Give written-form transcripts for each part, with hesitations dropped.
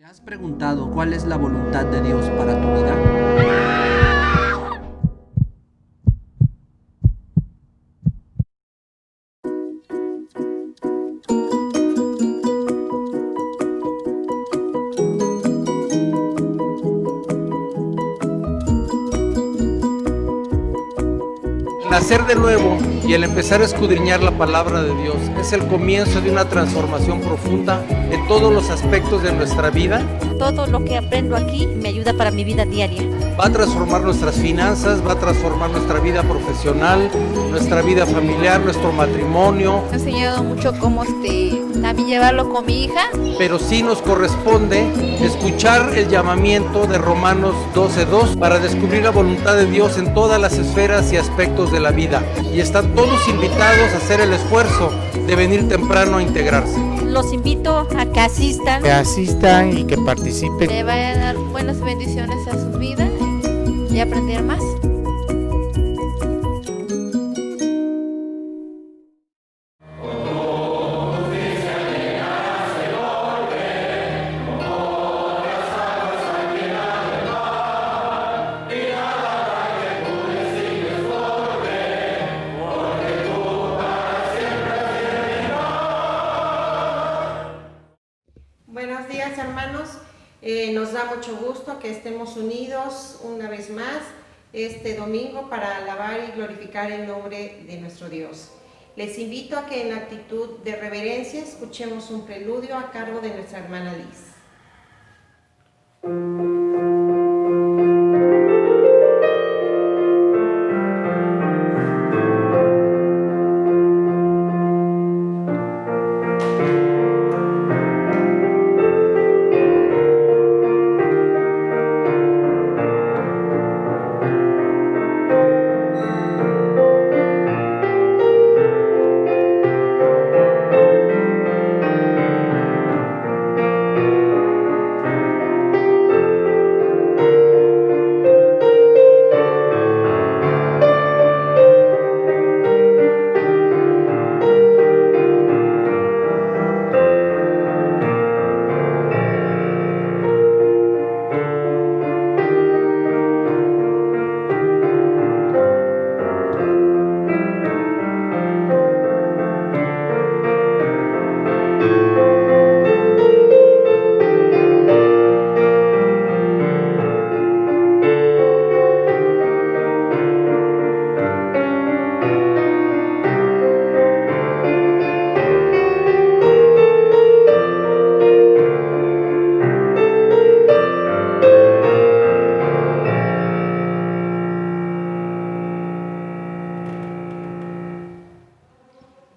¿Has preguntado cuál es la voluntad de Dios para tu vida? Nacer de nuevo y el empezar a escudriñar la palabra de Dios es el comienzo de una transformación profunda en todos los aspectos de nuestra vida. Todo lo que aprendo aquí me ayuda para mi vida diaria. Va a transformar nuestras finanzas, va a transformar nuestra vida profesional, nuestra vida familiar, nuestro matrimonio. Me ha enseñado mucho cómo también llevarlo con mi hija. Pero sí nos corresponde escuchar el llamamiento de Romanos 12:2 para descubrir la voluntad de Dios en todas las esferas y aspectos de la vida. Y están todos invitados a hacer el esfuerzo de venir temprano a integrarse. Los invito a que asistan. Que asistan y que participen. Que vayan a dar buenas bendiciones a sus vidas y aprender más. Buenos días, hermanos. Nos da mucho gusto que estemos unidos una vez más este domingo para alabar y glorificar el nombre de nuestro Dios. Les invito a que en actitud de reverencia escuchemos un preludio a cargo de nuestra hermana Liz.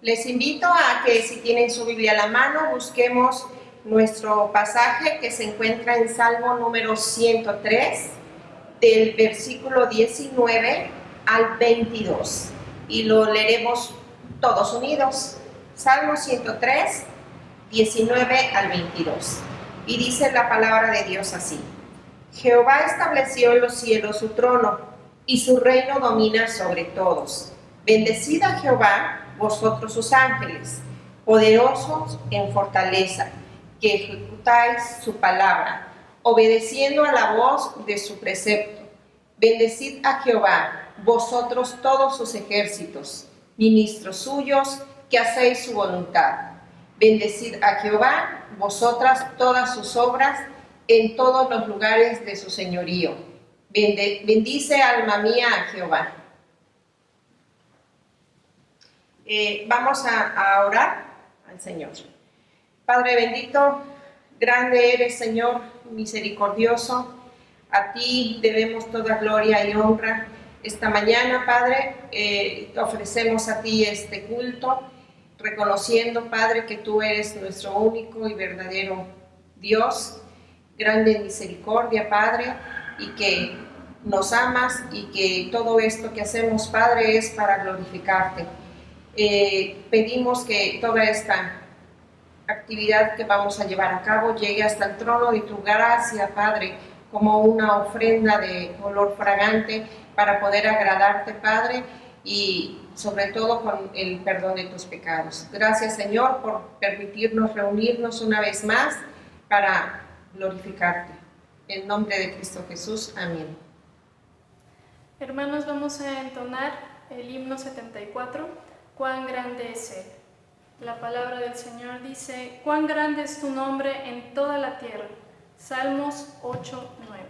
Les invito a que si tienen su Biblia a la mano, busquemos nuestro pasaje que se encuentra en Salmo número 103, del versículo 19 al 22. Y lo leeremos todos unidos. Salmo 103, 19 al 22. Y dice la palabra de Dios así: Jehová estableció en los cielos su trono, y su reino domina sobre todos. Bendecid a Jehová, vosotros sus ángeles, poderosos en fortaleza, que ejecutáis su palabra, obedeciendo a la voz de su precepto. Bendecid a Jehová, vosotros todos sus ejércitos, ministros suyos, que hacéis su voluntad. Bendecid a Jehová, vosotras todas sus obras, en todos los lugares de su señorío. Bendice, alma mía, a Jehová. Vamos a orar al Señor. Padre bendito, grande eres, Señor, misericordioso. A ti debemos toda gloria y honra. Esta mañana, Padre, ofrecemos a ti este culto, reconociendo, Padre, que tú eres nuestro único y verdadero Dios, grande en misericordia, Padre, y que nos amas y que todo esto que hacemos, Padre, es para glorificarte. Pedimos que toda esta actividad que vamos a llevar a cabo llegue hasta el trono de tu gracia, Padre, como una ofrenda de olor fragante para poder agradarte, Padre, y sobre todo con el perdón de tus pecados. Gracias, Señor, por permitirnos reunirnos una vez más para glorificarte. En nombre de Cristo Jesús, amén. Hermanos, vamos a entonar el himno 74, Cuán grande es Él. La palabra del Señor dice, cuán grande es tu nombre en toda la tierra. Salmos 8, 9.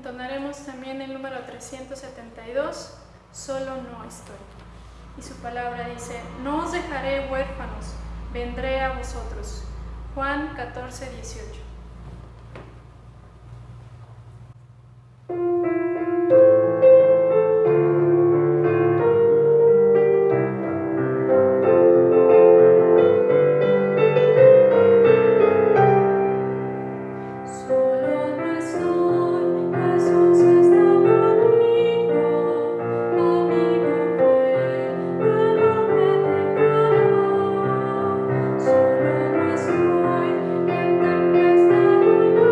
Entonaremos también el número 372, Solo no estoy. Y su palabra dice, no os dejaré huérfanos, vendré a vosotros. Juan 14, 18. Solo no estoy en tempestad.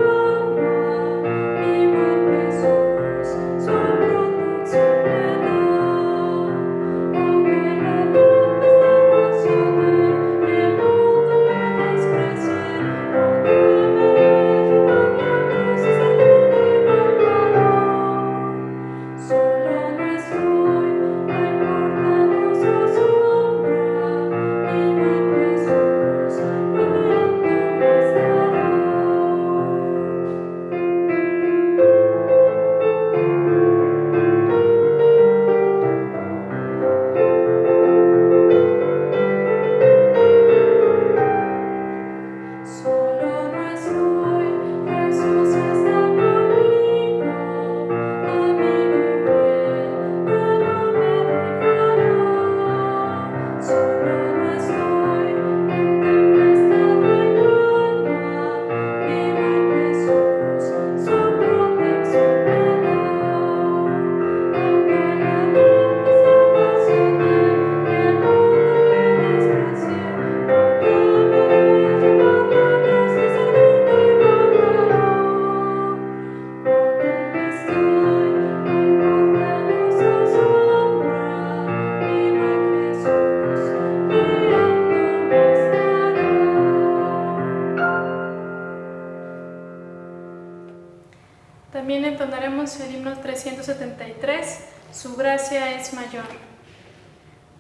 También entonaremos el himno 373, Su gracia es mayor.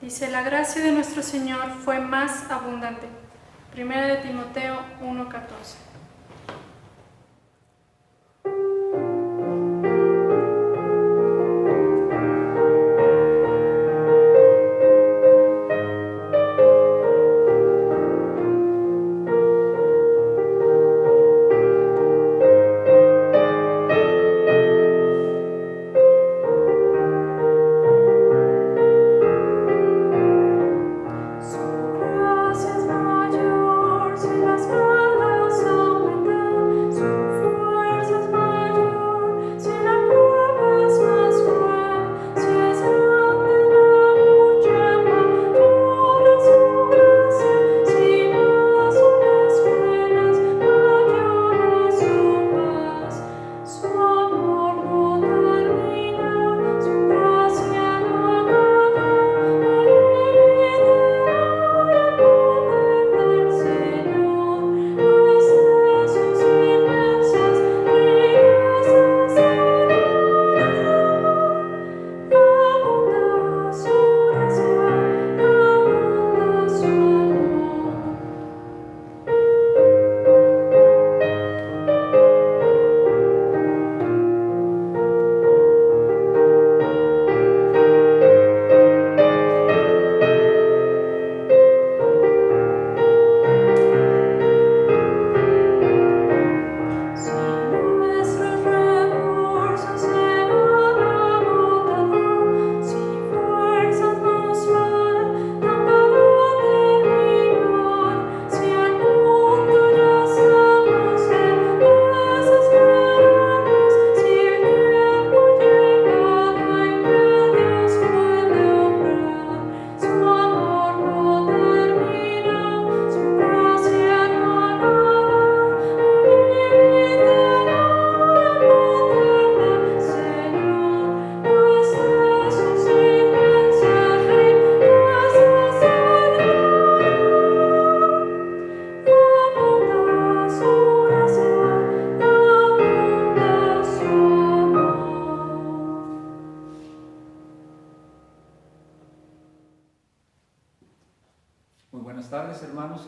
Dice, la gracia de nuestro Señor fue más abundante. Primera de Timoteo 1:14.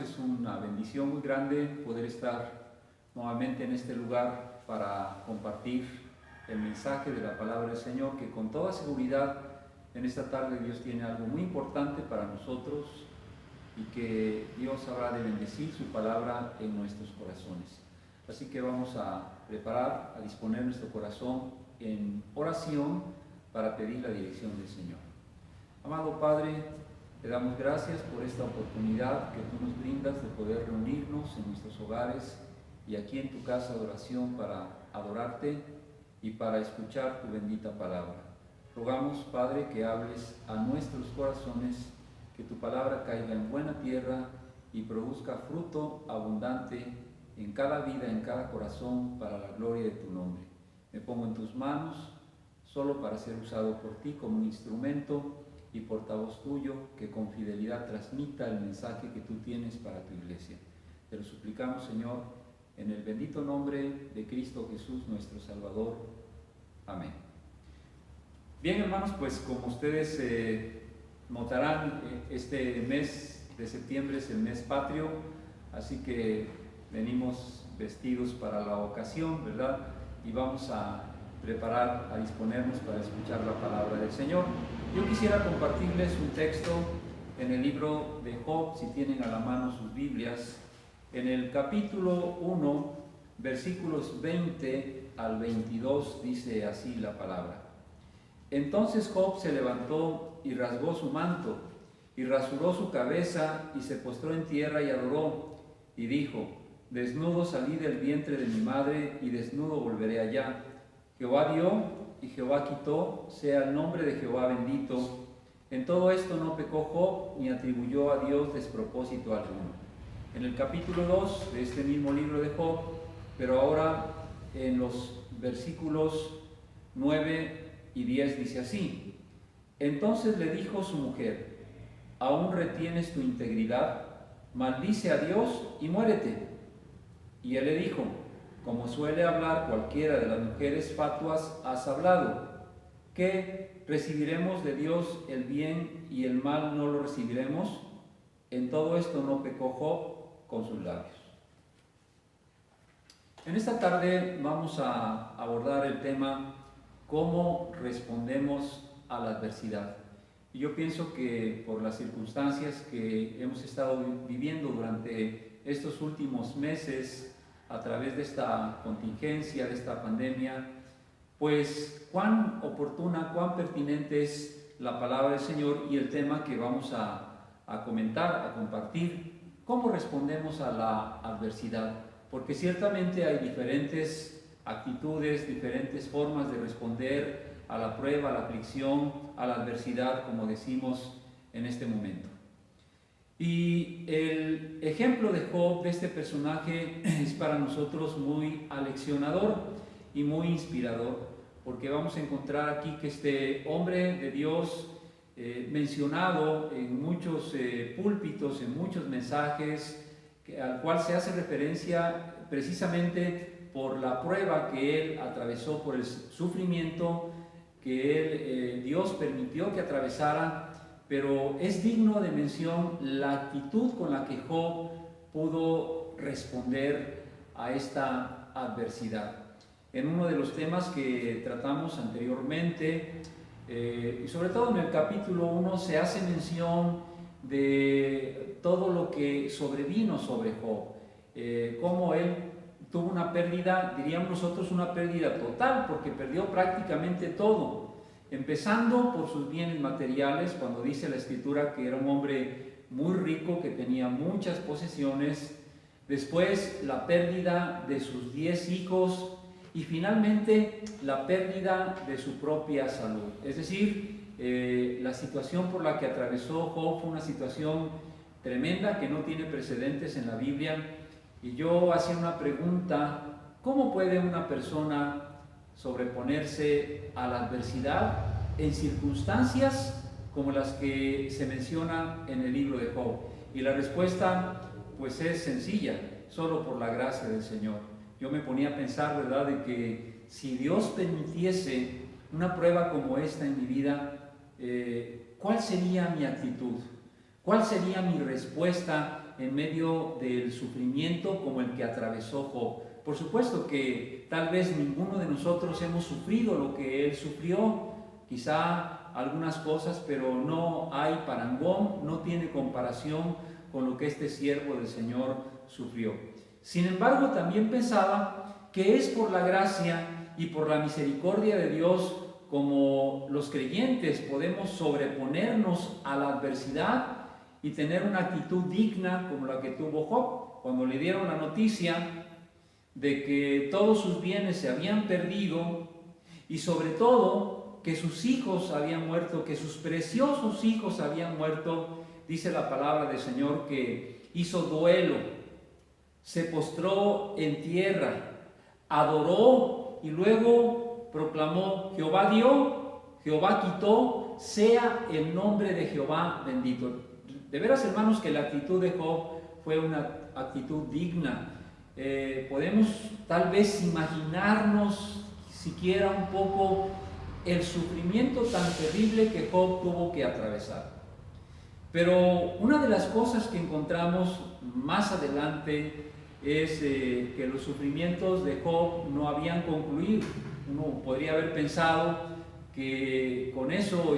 Es una bendición muy grande poder estar nuevamente en este lugar para compartir el mensaje de la palabra del Señor, que con toda seguridad en esta tarde Dios tiene algo muy importante para nosotros y que Dios habrá de bendecir su palabra en nuestros corazones. Así que vamos a preparar, a disponer nuestro corazón en oración para pedir la dirección del Señor. Amado Padre, te damos gracias por esta oportunidad que tú nos brindas de poder reunirnos en nuestros hogares y aquí en tu casa de oración para adorarte y para escuchar tu bendita palabra. Rogamos, Padre, que hables a nuestros corazones, que tu palabra caiga en buena tierra y produzca fruto abundante en cada vida, en cada corazón, para la gloria de tu nombre. Me pongo en tus manos solo para ser usado por ti como un instrumento y portavoz tuyo que con fidelidad transmita el mensaje que tú tienes para tu iglesia. Te lo suplicamos, Señor, en el bendito nombre de Cristo Jesús, nuestro Salvador. Amén. Bien, hermanos, pues como ustedes notarán, este mes de septiembre es el mes patrio, así que venimos vestidos para la ocasión, ¿verdad? Y vamos a preparar, a disponernos para escuchar la palabra del Señor. Yo quisiera compartirles un texto en el libro de Job, si tienen a la mano sus Biblias, en el capítulo 1, versículos 20 al 22, dice así la palabra. Entonces Job se levantó y rasgó su manto, y rasuró su cabeza, y se postró en tierra y adoró, y dijo: desnudo salí del vientre de mi madre, y desnudo volveré allá. Jehová dio y Jehová quitó, sea el nombre de Jehová bendito. En todo esto no pecó Job, ni atribuyó a Dios despropósito alguno. En el capítulo 2 de este mismo libro de Job, pero ahora en los versículos 9 y 10 dice así: entonces le dijo su mujer: ¿aún retienes tu integridad? Maldice a Dios y muérete. Y él le dijo: como suele hablar cualquiera de las mujeres fatuas, has hablado, que recibiremos de Dios el bien y el mal no lo recibiremos. En todo esto no pecó Job con sus labios. En esta tarde vamos a abordar el tema ¿cómo respondemos a la adversidad? Y yo pienso que por las circunstancias que hemos estado viviendo durante estos últimos meses a través de esta contingencia, de esta pandemia, pues cuán oportuna, cuán pertinente es la palabra del Señor y el tema que vamos a comentar, a compartir, cómo respondemos a la adversidad, porque ciertamente hay diferentes actitudes, diferentes formas de responder a la prueba, a la aflicción, a la adversidad, como decimos en este momento. Y el ejemplo de Job, de este personaje, es para nosotros muy aleccionador y muy inspirador, porque vamos a encontrar aquí que este hombre de Dios, mencionado en muchos púlpitos, en muchos mensajes, al cual se hace referencia precisamente por la prueba que él atravesó, por el sufrimiento que Dios permitió que atravesara, pero es digno de mención la actitud con la que Job pudo responder a esta adversidad. En uno de los temas que tratamos anteriormente, y sobre todo en el capítulo 1, se hace mención de todo lo que sobrevino sobre Job, cómo él tuvo una pérdida, diríamos nosotros una pérdida total, porque perdió prácticamente todo, empezando por sus bienes materiales, cuando dice la Escritura que era un hombre muy rico, que tenía muchas posesiones, después la pérdida de sus 10 hijos, y finalmente la pérdida de su propia salud. Es decir, la situación por la que atravesó Job fue una situación tremenda que no tiene precedentes en la Biblia. Y yo hacía una pregunta: ¿cómo puede una persona sobreponerse a la adversidad en circunstancias como las que se mencionan en el libro de Job? Y la respuesta pues es sencilla: solo por la gracia del Señor. Yo me ponía a pensar, ¿verdad?, de que si Dios permitiese una prueba como esta en mi vida, ¿cuál sería mi actitud? ¿Cuál sería mi respuesta en medio del sufrimiento como el que atravesó Job? Por supuesto que tal vez ninguno de nosotros hemos sufrido lo que él sufrió, quizá algunas cosas, pero no hay parangón, no tiene comparación con lo que este siervo del Señor sufrió. Sin embargo, también pensaba que es por la gracia y por la misericordia de Dios como los creyentes podemos sobreponernos a la adversidad y tener una actitud digna como la que tuvo Job, cuando le dieron la noticia de que todos sus bienes se habían perdido y sobre todo que sus hijos habían muerto, que sus preciosos hijos habían muerto. Dice la palabra del Señor que hizo duelo, se postró en tierra, adoró y luego proclamó: Jehová dio, Jehová quitó, sea el nombre de Jehová bendito. De veras, hermanos, que la actitud de Job fue una actitud digna. Podemos tal vez imaginarnos siquiera un poco el sufrimiento tan terrible que Job tuvo que atravesar. Pero una de las cosas que encontramos más adelante es que los sufrimientos de Job no habían concluido. Uno podría haber pensado que con eso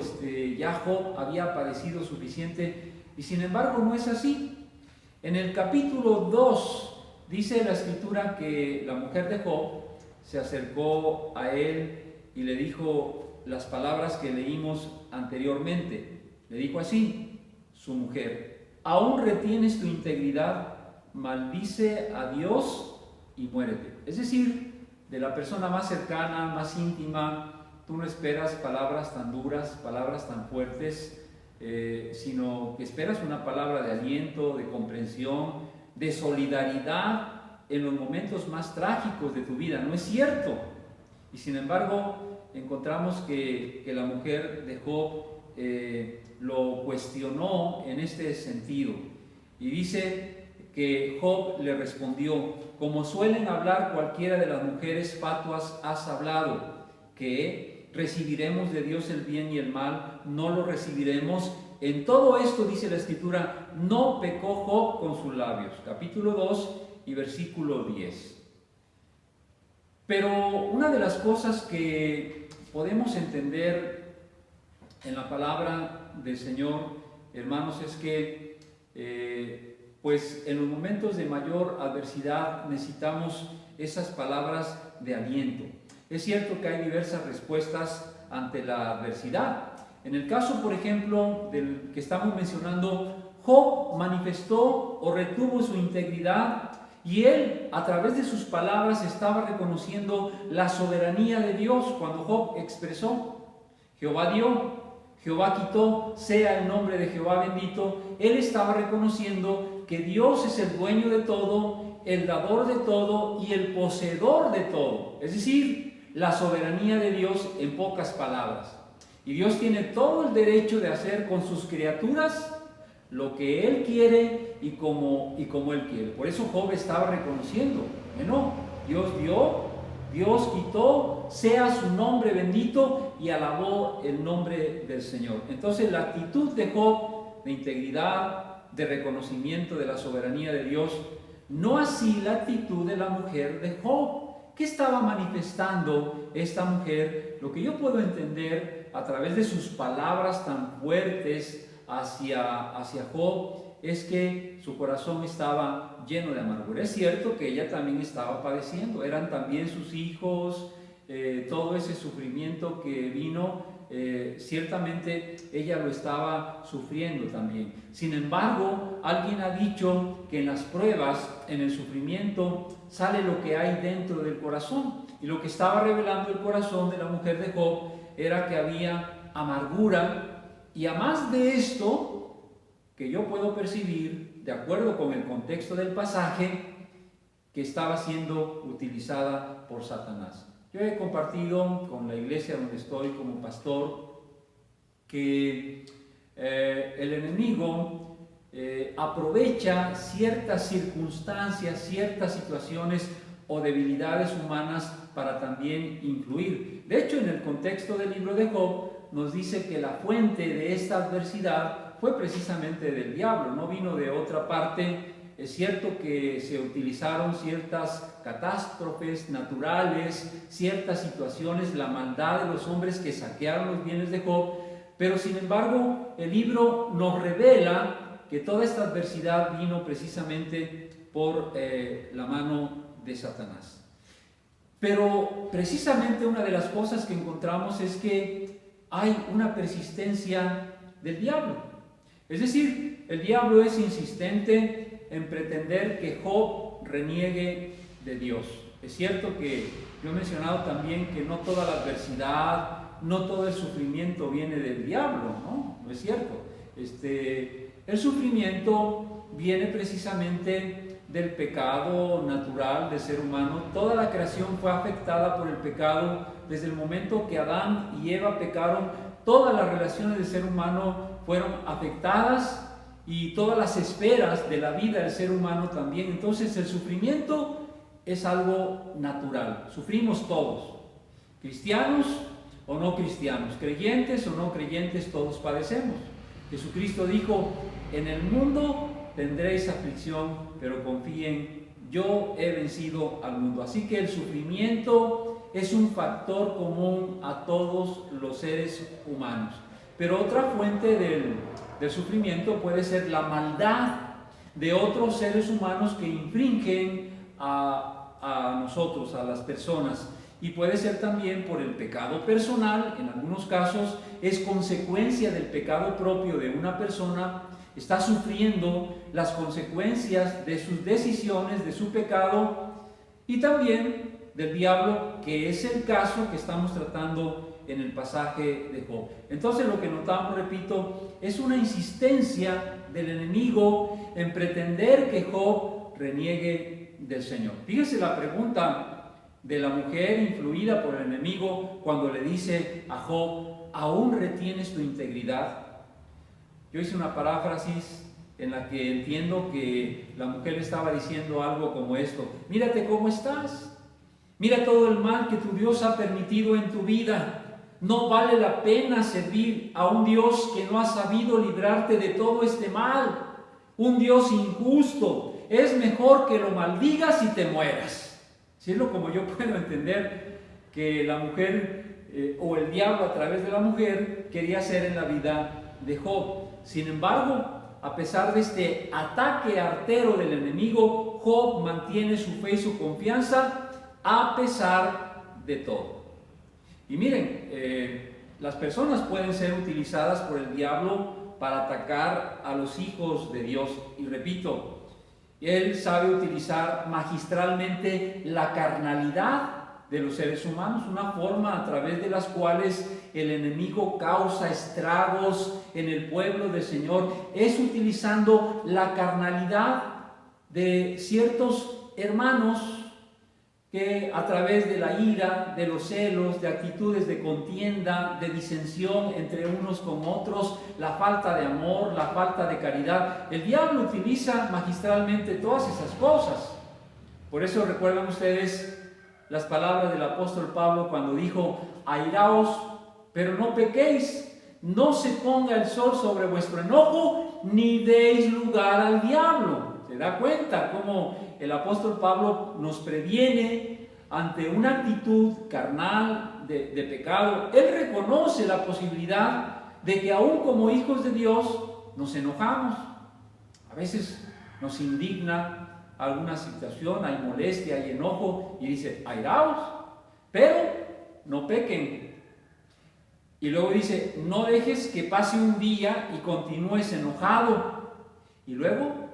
ya Job había padecido suficiente, y sin embargo no es así. En el capítulo 2 dice la Escritura que la mujer de Job se acercó a él y le dijo las palabras que leímos anteriormente. Le dijo así, su mujer: ¿aún retienes tu integridad? Maldice a Dios y muérete. Es decir, de la persona más cercana, más íntima, tú no esperas palabras tan duras, palabras tan fuertes, sino que esperas una palabra de aliento, de comprensión, de solidaridad en los momentos más trágicos de tu vida. ¿No es cierto? Y sin embargo, encontramos que la mujer de Job lo cuestionó en este sentido. Y dice que Job le respondió: como suelen hablar cualquiera de las mujeres fatuas, has hablado, que recibiremos de Dios el bien y el mal, no lo recibiremos. En todo esto, dice la Escritura, no pecó Job con sus labios. Capítulo 2 y versículo 10. Pero una de las cosas que podemos entender en la palabra del Señor, hermanos, es que pues en los momentos de mayor adversidad necesitamos esas palabras de aliento. Es cierto que hay diversas respuestas ante la adversidad. En el caso, por ejemplo, del que estamos mencionando, Job manifestó o retuvo su integridad, y él, a través de sus palabras, estaba reconociendo la soberanía de Dios. Cuando Job expresó: Jehová dio, Jehová quitó, sea el nombre de Jehová bendito, él estaba reconociendo que Dios es el dueño de todo, el dador de todo y el poseedor de todo. Es decir, la soberanía de Dios en pocas palabras. Y Dios tiene todo el derecho de hacer con sus criaturas lo que Él quiere y como Él quiere. Por eso Job estaba reconociendo: bueno, Dios dio, Dios quitó, sea su nombre bendito, y alabó el nombre del Señor. Entonces la actitud de Job, de integridad, de reconocimiento de la soberanía de Dios, no así la actitud de la mujer de Job. ¿Qué estaba manifestando esta mujer? Lo que yo puedo entender a través de sus palabras tan fuertes hacia Job es que su corazón estaba lleno de amargura. Es cierto que ella también estaba padeciendo, eran también sus hijos, todo ese sufrimiento que vino, ciertamente ella lo estaba sufriendo también. Sin embargo, alguien ha dicho que en las pruebas, en el sufrimiento, sale lo que hay dentro del corazón, y lo que estaba revelando el corazón de la mujer de Job era que había amargura. Y a más de esto, que yo puedo percibir, de acuerdo con el contexto del pasaje, que estaba siendo utilizada por Satanás. Yo he compartido con la iglesia donde estoy como pastor que el enemigo aprovecha ciertas circunstancias, ciertas situaciones o debilidades humanas para también influir. De hecho, en el contexto del libro de Job, nos dice que la fuente de esta adversidad fue precisamente del diablo, no vino de otra parte. Es cierto que se utilizaron ciertas catástrofes naturales, ciertas situaciones, la maldad de los hombres que saquearon los bienes de Job, pero sin embargo el libro nos revela que toda esta adversidad vino precisamente por la mano de Satanás. Pero precisamente una de las cosas que encontramos es que hay una persistencia del diablo. Es decir, el diablo es insistente en pretender que Job reniegue de Dios. Es cierto que yo he mencionado también que no toda la adversidad, no todo el sufrimiento viene del diablo, ¿no? No es cierto. El sufrimiento viene precisamente del pecado natural del ser humano. Toda la creación fue afectada por el pecado. Desde el momento que Adán y Eva pecaron, todas las relaciones del ser humano fueron afectadas, y todas las esferas de la vida del ser humano también. Entonces el sufrimiento es algo natural. Sufrimos todos, cristianos o no cristianos, creyentes o no creyentes, todos padecemos. Jesucristo dijo: en el mundo tendréis aflicción, pero confíen, yo he vencido al mundo. Así que el sufrimiento es un factor común a todos los seres humanos. Pero otra fuente del sufrimiento puede ser la maldad de otros seres humanos que infringen a nosotros, a las personas. Y puede ser también por el pecado personal. En algunos casos es consecuencia del pecado propio de una persona. Está sufriendo las consecuencias de sus decisiones, de su pecado, y también del diablo, que es el caso que estamos tratando en el pasaje de Job. Entonces lo que notamos, repito, es una insistencia del enemigo en pretender que Job reniegue del Señor. Fíjese la pregunta de la mujer influida por el enemigo cuando le dice a Job: ¿aún retienes tu integridad? Yo hice una paráfrasis en la que entiendo que la mujer estaba diciendo algo como esto: mírate cómo estás, mira todo el mal que tu Dios ha permitido en tu vida. No vale la pena servir a un Dios que no ha sabido librarte de todo este mal, un Dios injusto. Es mejor que lo maldigas y te mueras. Si es lo como yo puedo entender que la mujer o el diablo a través de la mujer quería hacer en la vida de Job. Sin embargo, a pesar de este ataque artero del enemigo, Job mantiene su fe y su confianza a pesar de todo. Y miren, las personas pueden ser utilizadas por el diablo para atacar a los hijos de Dios. Y repito, él sabe utilizar magistralmente la carnalidad de los seres humanos, una forma a través de las cuales el enemigo causa estragos en el pueblo del Señor, es utilizando la carnalidad de ciertos hermanos que a través de la ira, de los celos, de actitudes de contienda, de disensión entre unos con otros, la falta de amor, la falta de caridad, el diablo utiliza magistralmente todas esas cosas. Por eso recuerdan ustedes las palabras del apóstol Pablo cuando dijo: airaos, pero no pequéis, no se ponga el sol sobre vuestro enojo, ni deis lugar al diablo. ¿Se da cuenta cómo el apóstol Pablo nos previene ante una actitud carnal de pecado? Él reconoce la posibilidad de que aún como hijos de Dios nos enojamos. A veces nos indigna alguna situación, hay molestia, hay enojo, y dice: airaos, pero no pequen. Y luego dice: no dejes que pase un día y continúes enojado. Y luego: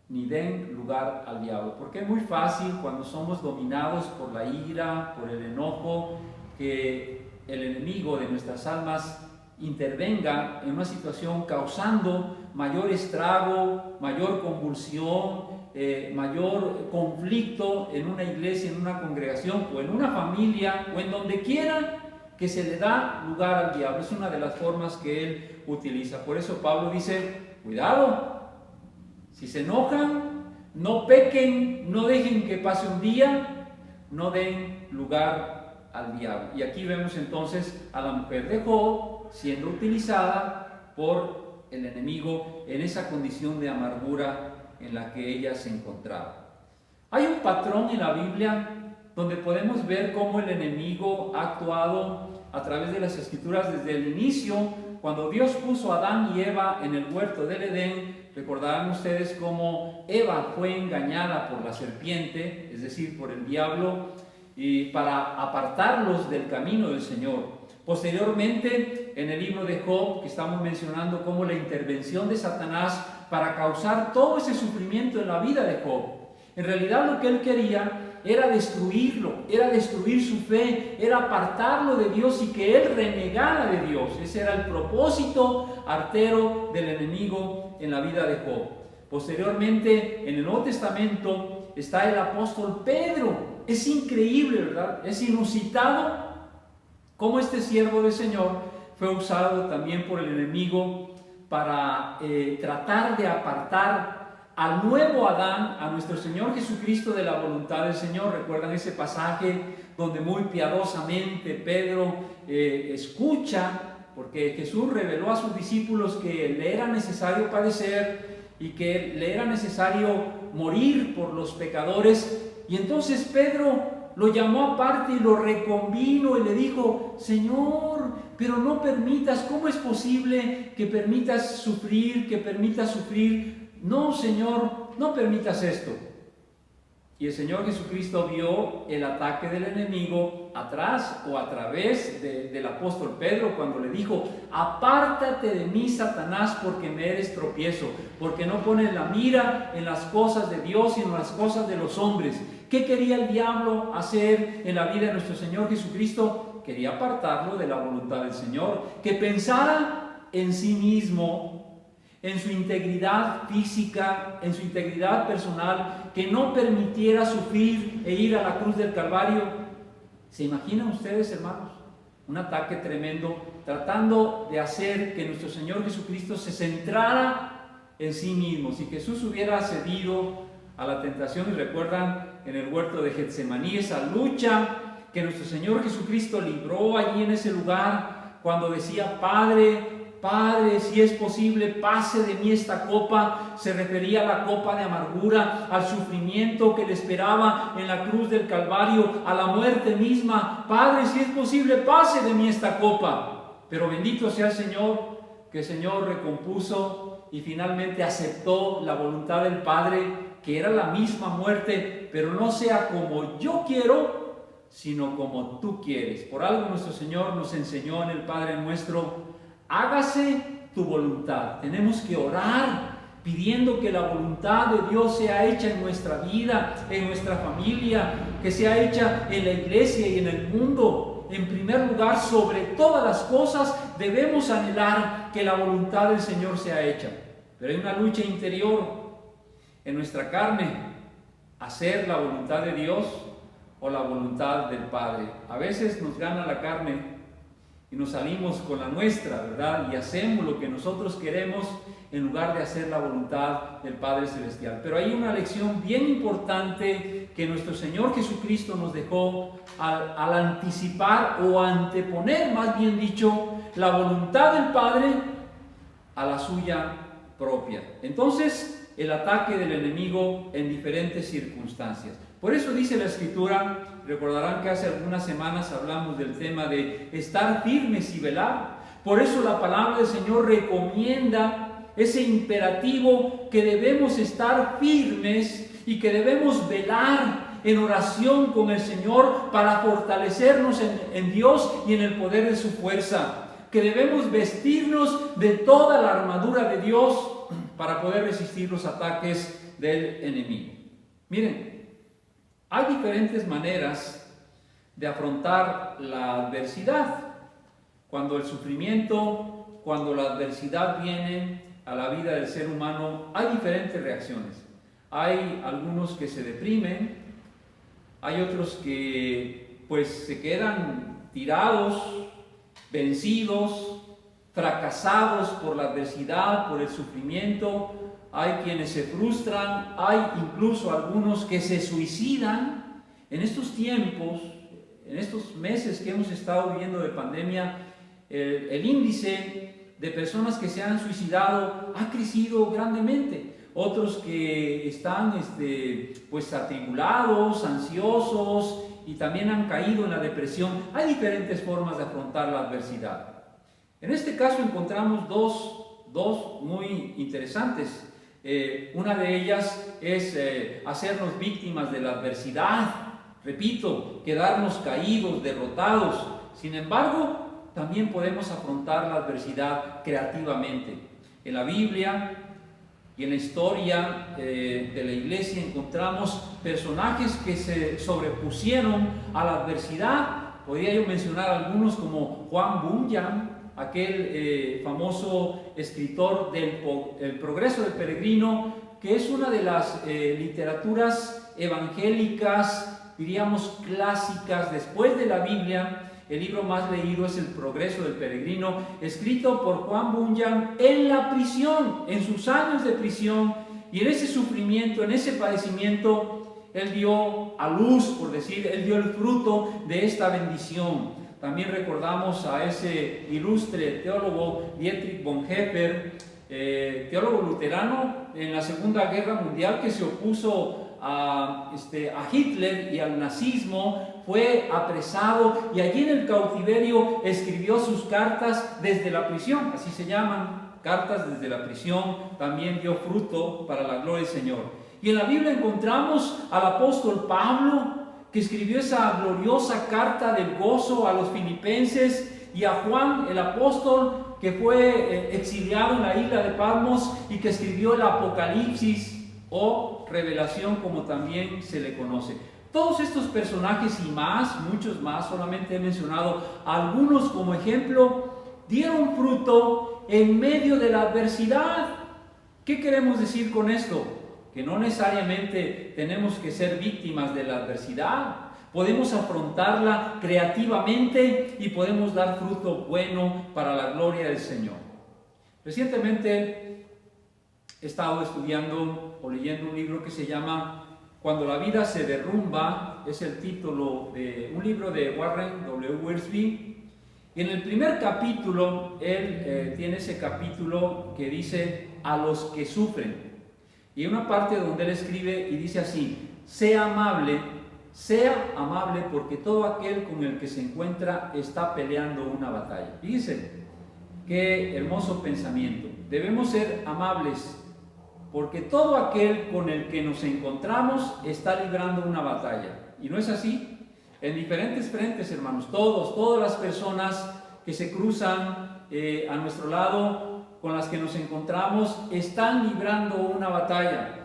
ni den lugar al diablo. Porque es muy fácil cuando somos dominados por la ira, por el enojo, que el enemigo de nuestras almas intervenga en una situación causando mayor estrago, mayor convulsión, mayor conflicto en una iglesia, en una congregación o en una familia o en donde quiera que se le da lugar al diablo. Es una de las formas que él utiliza. Por eso Pablo dice: cuidado, si se enojan, no pequen, no dejen que pase un día, no den lugar al diablo. Y aquí vemos entonces a la mujer de Job siendo utilizada por el enemigo en esa condición de amargura en la que ella se encontraba. Hay un patrón en la Biblia donde podemos ver cómo el enemigo ha actuado a través de las Escrituras desde el inicio, cuando Dios puso a Adán y Eva en el huerto del Edén. Recordarán ustedes cómo Eva fue engañada por la serpiente, es decir, por el diablo, y para apartarlos del camino del Señor. Posteriormente, en el libro de Job, que estamos mencionando como la intervención de Satanás para causar todo ese sufrimiento en la vida de Job. En realidad lo que él quería era destruirlo, era destruir su fe, era apartarlo de Dios y que él renegara de Dios. Ese era el propósito artero del enemigo en la vida de Job. Posteriormente, en el Nuevo Testamento está el apóstol Pedro. Es increíble, ¿verdad? Es inusitado cómo este siervo del Señor fue usado también por el enemigo para tratar de apartar al nuevo Adán, a nuestro Señor Jesucristo, de la voluntad del Señor. ¿Recuerdan ese pasaje donde muy piadosamente Pedro escucha, porque Jesús reveló a sus discípulos que le era necesario padecer y que le era necesario morir por los pecadores? Y entonces Pedro lo llamó aparte y lo reconvino y le dijo: Señor, pero no permitas, ¿cómo es posible que permitas sufrir, No, Señor, no permitas esto. Y el Señor Jesucristo vio el ataque del enemigo atrás o a través del apóstol Pedro cuando le dijo: apártate de mí, Satanás, porque me eres tropiezo, porque no pones la mira en las cosas de Dios sino en las cosas de los hombres. ¿Qué quería el diablo hacer en la vida de nuestro Señor Jesucristo? Quería apartarlo de la voluntad del Señor, que pensara en sí mismo, en su integridad física, en su integridad personal, que no permitiera sufrir e ir a la cruz del Calvario. ¿Se imaginan ustedes, hermanos? Un ataque tremendo, tratando de hacer que nuestro Señor Jesucristo se centrara en sí mismo. Si Jesús hubiera cedido a la tentación, y recuerdan en el huerto de Getsemaní esa lucha que nuestro Señor Jesucristo libró allí en ese lugar, cuando decía: Padre, Padre, si es posible, pase de mí esta copa. Se refería a la copa de amargura, al sufrimiento que le esperaba en la cruz del Calvario, a la muerte misma. Padre, si es posible, pase de mí esta copa. Pero bendito sea el Señor, que el Señor recompuso y finalmente aceptó la voluntad del Padre, que era la misma muerte, pero no sea como yo quiero, sino como tú quieres. Por algo nuestro Señor nos enseñó en el Padre Nuestro: hágase tu voluntad. Tenemos que orar pidiendo que la voluntad de Dios sea hecha en nuestra vida, en nuestra familia, que sea hecha en la iglesia y en el mundo. En primer lugar, sobre todas las cosas, debemos anhelar que la voluntad del Señor sea hecha. Pero hay una lucha interior en nuestra carne: hacer la voluntad de Dios o la voluntad del Padre. A veces nos gana la carne y nos salimos con la nuestra, ¿verdad? Y hacemos lo que nosotros queremos en lugar de hacer la voluntad del Padre Celestial. Pero hay una lección bien importante que nuestro Señor Jesucristo nos dejó al anticipar o anteponer, más bien dicho, la voluntad del Padre a la suya propia. Entonces, el ataque del enemigo en diferentes circunstancias. Por eso dice la Escritura, recordarán que hace algunas semanas hablamos del tema de estar firmes y velar. Por eso la palabra del Señor recomienda ese imperativo que debemos estar firmes y que debemos velar en oración con el Señor para fortalecernos en Dios y en el poder de su fuerza. Que debemos vestirnos de toda la armadura de Dios para poder resistir los ataques del enemigo. Miren, hay diferentes maneras de afrontar la adversidad. Cuando el sufrimiento, cuando la adversidad viene a la vida del ser humano, hay diferentes reacciones. Hay algunos que se deprimen, hay otros que pues se quedan tirados, vencidos, fracasados por la adversidad, por el sufrimiento. Hay quienes se frustran, hay incluso algunos que se suicidan. En estos tiempos, en estos meses que hemos estado viviendo de pandemia, el índice de personas que se han suicidado ha crecido grandemente. Otros que están pues atribulados, ansiosos y también han caído en la depresión. Hay diferentes formas de afrontar la adversidad. En este caso encontramos dos muy interesantes. Una de ellas es hacernos víctimas de la adversidad. Repito, quedarnos caídos, derrotados. Sin embargo, también podemos afrontar la adversidad creativamente. En la Biblia y en la historia de la iglesia encontramos personajes que se sobrepusieron a la adversidad. Podría yo mencionar algunos como Juan Bunyan, aquel famoso escritor del El Progreso del Peregrino, que es una de las literaturas evangélicas, diríamos clásicas, después de la Biblia. El libro más leído es El Progreso del Peregrino, escrito por Juan Bunyan en la prisión, en sus años de prisión, y en ese sufrimiento, en ese padecimiento, él dio a luz, por decir, él dio el fruto de esta bendición. También recordamos a ese ilustre teólogo Dietrich Bonhoeffer, teólogo luterano en la Segunda Guerra Mundial, que se opuso a Hitler y al nazismo. Fue apresado y allí en el cautiverio escribió sus cartas desde la prisión, así se llaman, cartas desde la prisión. También dio fruto para la gloria del Señor. Y en la Biblia encontramos al apóstol Pablo, que escribió esa gloriosa carta del gozo a los filipenses, y a Juan el apóstol, que fue exiliado en la isla de Patmos y que escribió el Apocalipsis o Revelación, como también se le conoce. Todos estos personajes y más, muchos más, solamente he mencionado algunos como ejemplo, dieron fruto en medio de la adversidad. ¿Qué queremos decir con esto? Que no necesariamente tenemos que ser víctimas de la adversidad. Podemos afrontarla creativamente y podemos dar fruto bueno para la gloria del Señor. Recientemente he estado estudiando o leyendo un libro que se llama Cuando la vida se derrumba, es el título de un libro de Warren W. Wiersbe, y en el primer capítulo, él tiene ese capítulo que dice a los que sufren, y una parte donde él escribe y dice así: sea amable porque todo aquel con el que se encuentra está peleando una batalla. Fíjense, qué hermoso pensamiento. Debemos ser amables porque todo aquel con el que nos encontramos está librando una batalla. ¿Y no es así? En diferentes frentes, hermanos, todas las personas que se cruzan a nuestro lado, con las que nos encontramos, están librando una batalla.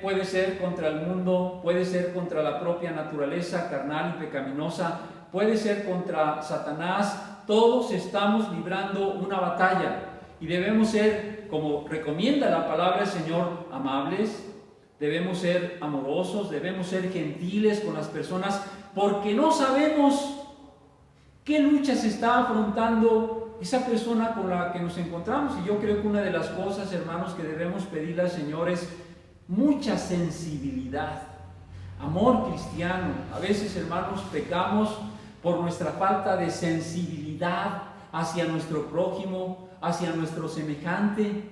Puede ser contra el mundo, puede ser contra la propia naturaleza carnal y pecaminosa, puede ser contra Satanás. Todos estamos librando una batalla y debemos ser, como recomienda la palabra del Señor, amables, debemos ser amorosos, debemos ser gentiles con las personas, porque no sabemos qué luchas está afrontando esa persona con la que nos encontramos. Y yo creo que una de las cosas, hermanos, que debemos pedirle al Señor es mucha sensibilidad, amor cristiano. A veces, hermanos, pecamos por nuestra falta de sensibilidad hacia nuestro prójimo, hacia nuestro semejante.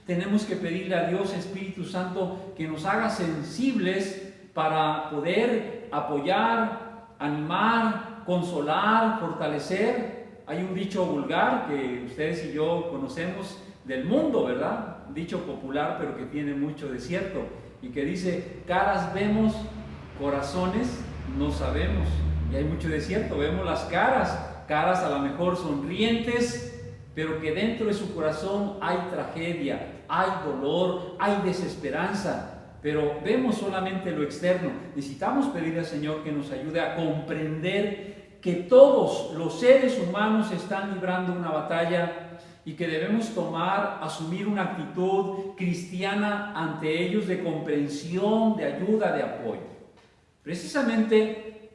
Tenemos que pedirle a Dios, Espíritu Santo, que nos haga sensibles para poder apoyar, animar, consolar, fortalecer. Hay un dicho vulgar que ustedes y yo conocemos del mundo, ¿verdad? Un dicho popular, pero que tiene mucho de cierto, y que dice: caras vemos, corazones no sabemos. Y hay mucho de cierto. Vemos las caras a lo mejor sonrientes, pero que dentro de su corazón hay tragedia, hay dolor, hay desesperanza, pero vemos solamente lo externo. Necesitamos pedirle al Señor que nos ayude a comprender que todos los seres humanos están librando una batalla y que debemos asumir una actitud cristiana ante ellos de comprensión, de ayuda, de apoyo. Precisamente,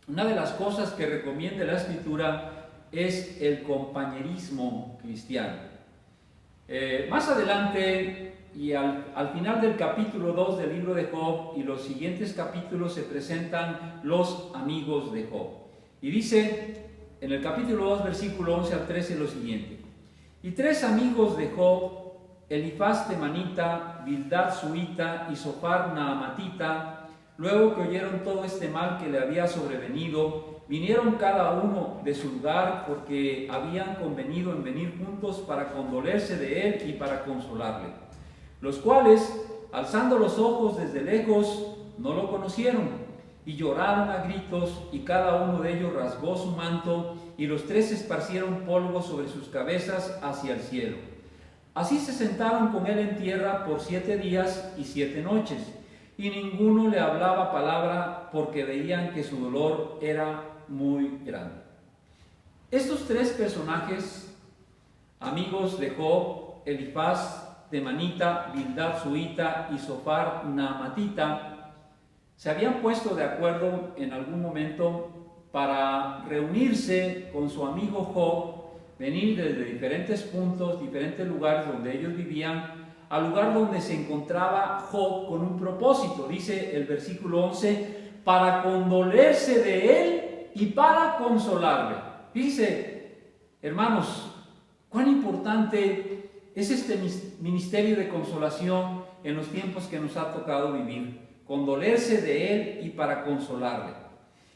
una de las cosas que recomienda la Escritura es el compañerismo cristiano. Más adelante y al final del capítulo 2 del libro de Job y los siguientes capítulos se presentan los amigos de Job. Y dice en el capítulo 2, versículo 11 al 13 lo siguiente: y 3 amigos de Job, Elifaz temanita, Bildad suita y Zophar naamatita, luego que oyeron todo este mal que le había sobrevenido, vinieron cada uno de su lugar, porque habían convenido en venir juntos para condolerse de él y para consolarle. Los cuales, alzando los ojos desde lejos, no lo conocieron, y lloraron a gritos, y cada uno de ellos rasgó su manto, y los 3 esparcieron polvo sobre sus cabezas hacia el cielo. Así se sentaron con él en tierra por 7 días y 7 noches, y ninguno le hablaba palabra, porque veían que su dolor era muy grande. Estos 3 personajes, amigos de Job, Elifaz temanita, Bildad suita y Zophar naamatita, se habían puesto de acuerdo en algún momento para reunirse con su amigo Job, venir desde diferentes puntos, diferentes lugares donde ellos vivían, al lugar donde se encontraba Job con un propósito. Dice el versículo 11: para condolerse de él y para consolarle. Fíjense, hermanos, cuán importante es este ministerio de consolación en los tiempos que nos ha tocado vivir. Condolerse de él y para consolarle.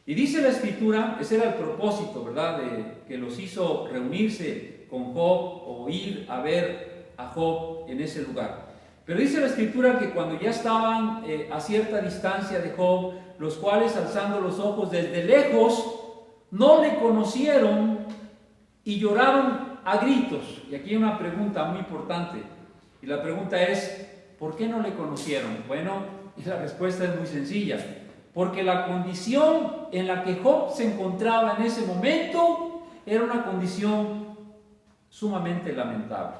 Y dice la Escritura, ese era el propósito, ¿verdad?, de que los hizo reunirse con Job o ir a ver a Job en ese lugar. Pero dice la Escritura que cuando ya estaban a cierta distancia de Job, los cuales, alzando los ojos desde lejos, no le conocieron y lloraron a gritos. Y aquí hay una pregunta muy importante, y la pregunta es: ¿por qué no le conocieron? Bueno, y la respuesta es muy sencilla: porque la condición en la que Job se encontraba en ese momento era una condición sumamente lamentable.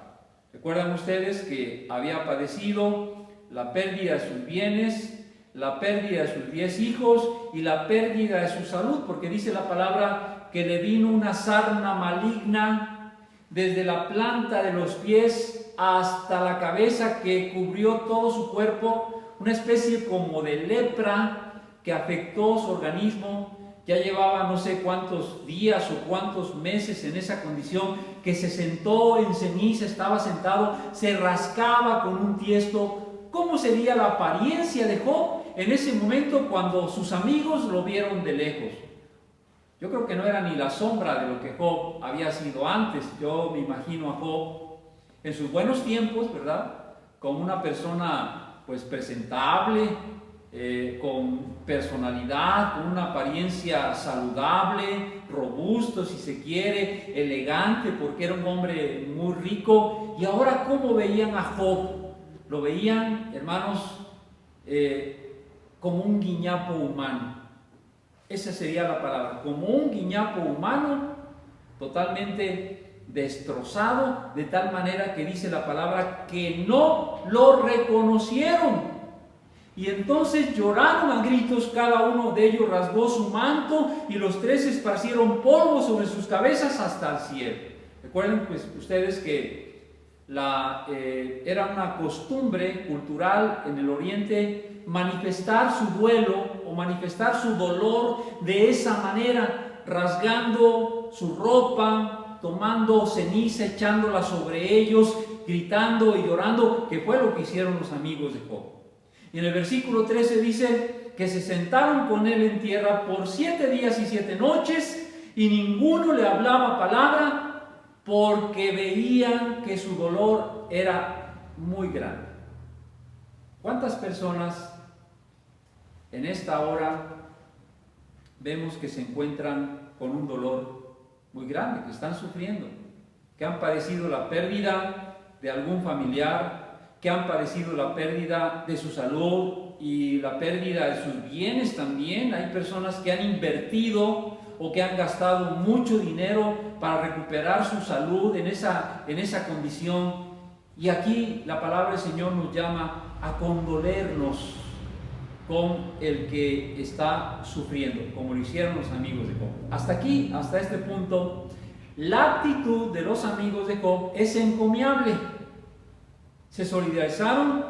Recuerdan ustedes que había padecido la pérdida de sus bienes, la pérdida de sus 10 hijos y la pérdida de su salud, porque dice la palabra que le vino una sarna maligna desde la planta de los pies hasta la cabeza, que cubrió todo su cuerpo, una especie como de lepra que afectó su organismo. Ya llevaba no sé cuántos días o cuántos meses en esa condición, que se sentó en ceniza, estaba sentado, se rascaba con un tiesto. ¿Cómo sería la apariencia de Job en ese momento cuando sus amigos lo vieron de lejos? Yo creo que no era ni la sombra de lo que Job había sido antes. Yo me imagino a Job en sus buenos tiempos, ¿verdad? Como una persona pues presentable, con personalidad, con una apariencia saludable, robusto si se quiere, elegante, porque era un hombre muy rico. Y ahora, ¿cómo veían a Job? Lo veían, hermanos, como un guiñapo humano. Esa sería la palabra, como un guiñapo humano, totalmente destrozado, de tal manera que dice la palabra que no lo reconocieron. Y entonces lloraron a gritos, cada uno de ellos rasgó su manto y los tres esparcieron polvo sobre sus cabezas hasta el cielo. Recuerden pues ustedes que era una costumbre cultural en el Oriente manifestar su duelo o manifestar su dolor de esa manera, rasgando su ropa, tomando ceniza, echándola sobre ellos, gritando y llorando, que fue lo que hicieron los amigos de Job. Y en el versículo 13 dice que se sentaron con él en tierra por 7 días y 7 noches y ninguno le hablaba palabra porque veían que su dolor era muy grande. ¿Cuántas personas en esta hora vemos que se encuentran con un dolor muy grande, que están sufriendo, que han padecido la pérdida de algún familiar, que han padecido la pérdida de su salud y la pérdida de sus bienes también? Hay personas que han invertido o que han gastado mucho dinero para recuperar su salud en esa condición. Y aquí la palabra del Señor nos llama a condolernos con el que está sufriendo, como lo hicieron los amigos de Job. Hasta aquí, hasta este punto, la actitud de los amigos de Job es encomiable. Se solidarizaron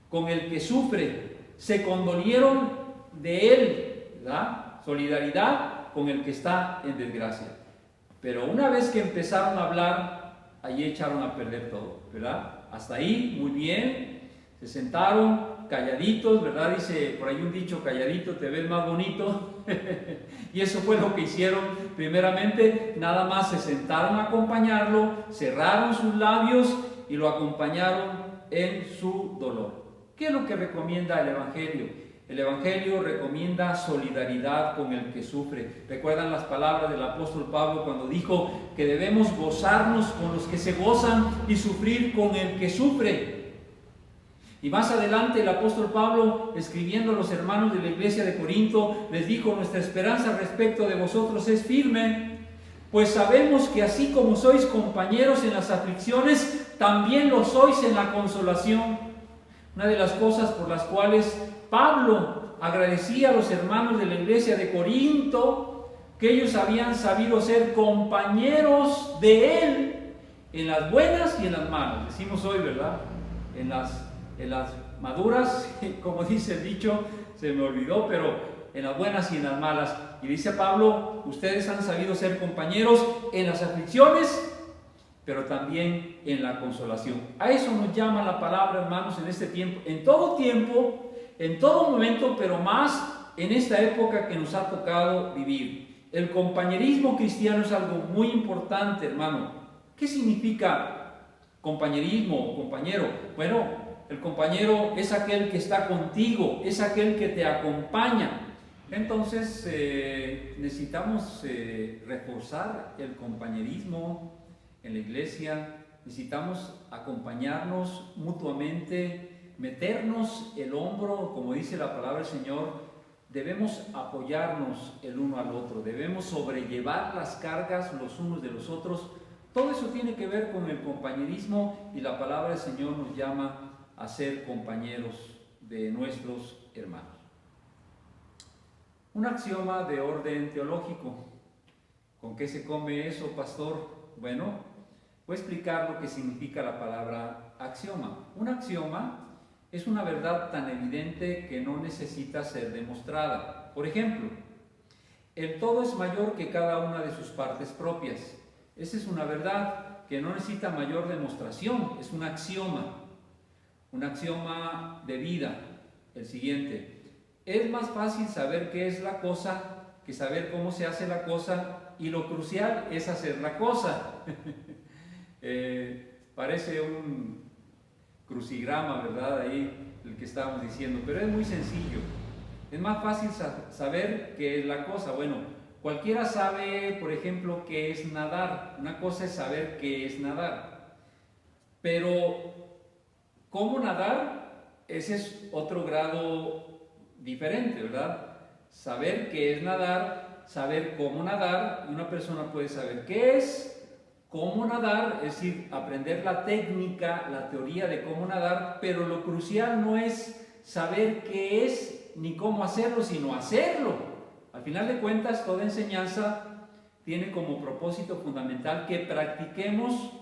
con el que sufre, se condolieron de él, ¿verdad? Solidaridad con el que está en desgracia. Pero una vez que empezaron a hablar, allí echaron a perder todo, ¿verdad? Hasta ahí, muy bien, se sentaron calladitos, ¿verdad? Dice por ahí un dicho, calladito te ves más bonito. Y eso fue lo que hicieron. Primeramente, nada más se sentaron a acompañarlo, cerraron sus labios y lo acompañaron en su dolor. ¿Qué es lo que recomienda el Evangelio? El Evangelio recomienda solidaridad con el que sufre. ¿Recuerdan las palabras del apóstol Pablo cuando dijo que debemos gozarnos con los que se gozan y sufrir con el que sufre? Y más adelante el apóstol Pablo, escribiendo a los hermanos de la iglesia de Corinto, les dijo: nuestra esperanza respecto de vosotros es firme, pues sabemos que así como sois compañeros en las aflicciones, también lo sois en la consolación. Una de las cosas por las cuales Pablo agradecía a los hermanos de la iglesia de Corinto, que ellos habían sabido ser compañeros de él en las buenas y en las malas. Decimos hoy, ¿verdad? En las maduras, como dice el dicho, se me olvidó, pero en las buenas y en las malas. Y dice Pablo: ustedes han sabido ser compañeros en las aflicciones, pero también en la consolación. A eso nos llama la palabra, hermanos, en este tiempo, en todo momento, pero más en esta época que nos ha tocado vivir. El compañerismo cristiano es algo muy importante, hermano. ¿Qué significa compañerismo o compañero? Bueno, el compañero es aquel que está contigo, es aquel que te acompaña. Entonces necesitamos reforzar el compañerismo en la iglesia, necesitamos acompañarnos mutuamente, meternos el hombro, como dice la palabra del Señor. Debemos apoyarnos el uno al otro, debemos sobrellevar las cargas los unos de los otros. Todo eso tiene que ver con el compañerismo, y la palabra del Señor nos llama a ser compañeros de nuestros hermanos. Un axioma de orden teológico. ¿Con qué se come eso, pastor? Bueno, voy a explicar lo que significa la palabra axioma. Un axioma es una verdad tan evidente que no necesita ser demostrada. Por ejemplo, el todo es mayor que cada una de sus partes propias. Esa es una verdad que no necesita mayor demostración, es un axioma de vida. El siguiente, es más fácil saber qué es la cosa que saber cómo se hace la cosa, y lo crucial es hacer la cosa. Parece un crucigrama, ¿verdad? Ahí el que estábamos diciendo, pero es muy sencillo. Es más fácil saber qué es la cosa. Bueno, cualquiera sabe, por ejemplo, qué es nadar. Una cosa es saber qué es nadar. Pero, ¿cómo nadar? Ese es otro grado diferente, ¿verdad? Saber qué es nadar, saber cómo nadar, y una persona puede saber qué es, cómo nadar, es decir, aprender la técnica, la teoría de cómo nadar, pero lo crucial no es saber qué es ni cómo hacerlo, sino hacerlo. Al final de cuentas, toda enseñanza tiene como propósito fundamental que practiquemos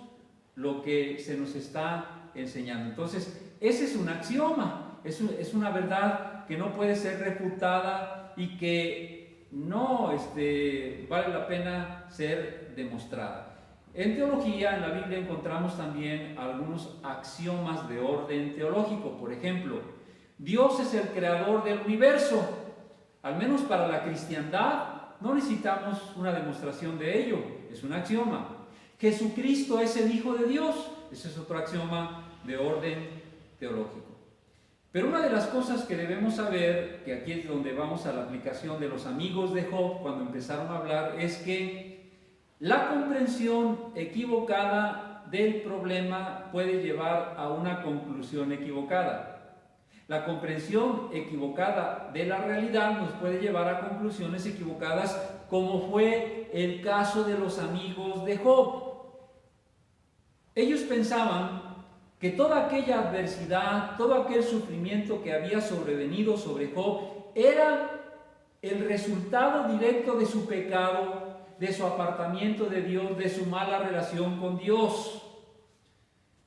lo que se nos está enseñando. Entonces, ese es un axioma, es una verdad que no puede ser refutada y que no vale la pena ser demostrada. En teología, en la Biblia, encontramos también algunos axiomas de orden teológico. Por ejemplo, Dios es el creador del universo. Al menos para la cristiandad no necesitamos una demostración de ello, es un axioma. Jesucristo es el Hijo de Dios, ese es otro axioma de orden teológico. Pero una de las cosas que debemos saber, que aquí es donde vamos a la aplicación de los amigos de Job cuando empezaron a hablar, es que la comprensión equivocada del problema puede llevar a una conclusión equivocada. La comprensión equivocada de la realidad nos puede llevar a conclusiones equivocadas, como fue el caso de los amigos de Job. Ellos pensaban que toda aquella adversidad, todo aquel sufrimiento que había sobrevenido sobre Job era el resultado directo de su pecado, de su apartamiento de Dios, de su mala relación con Dios.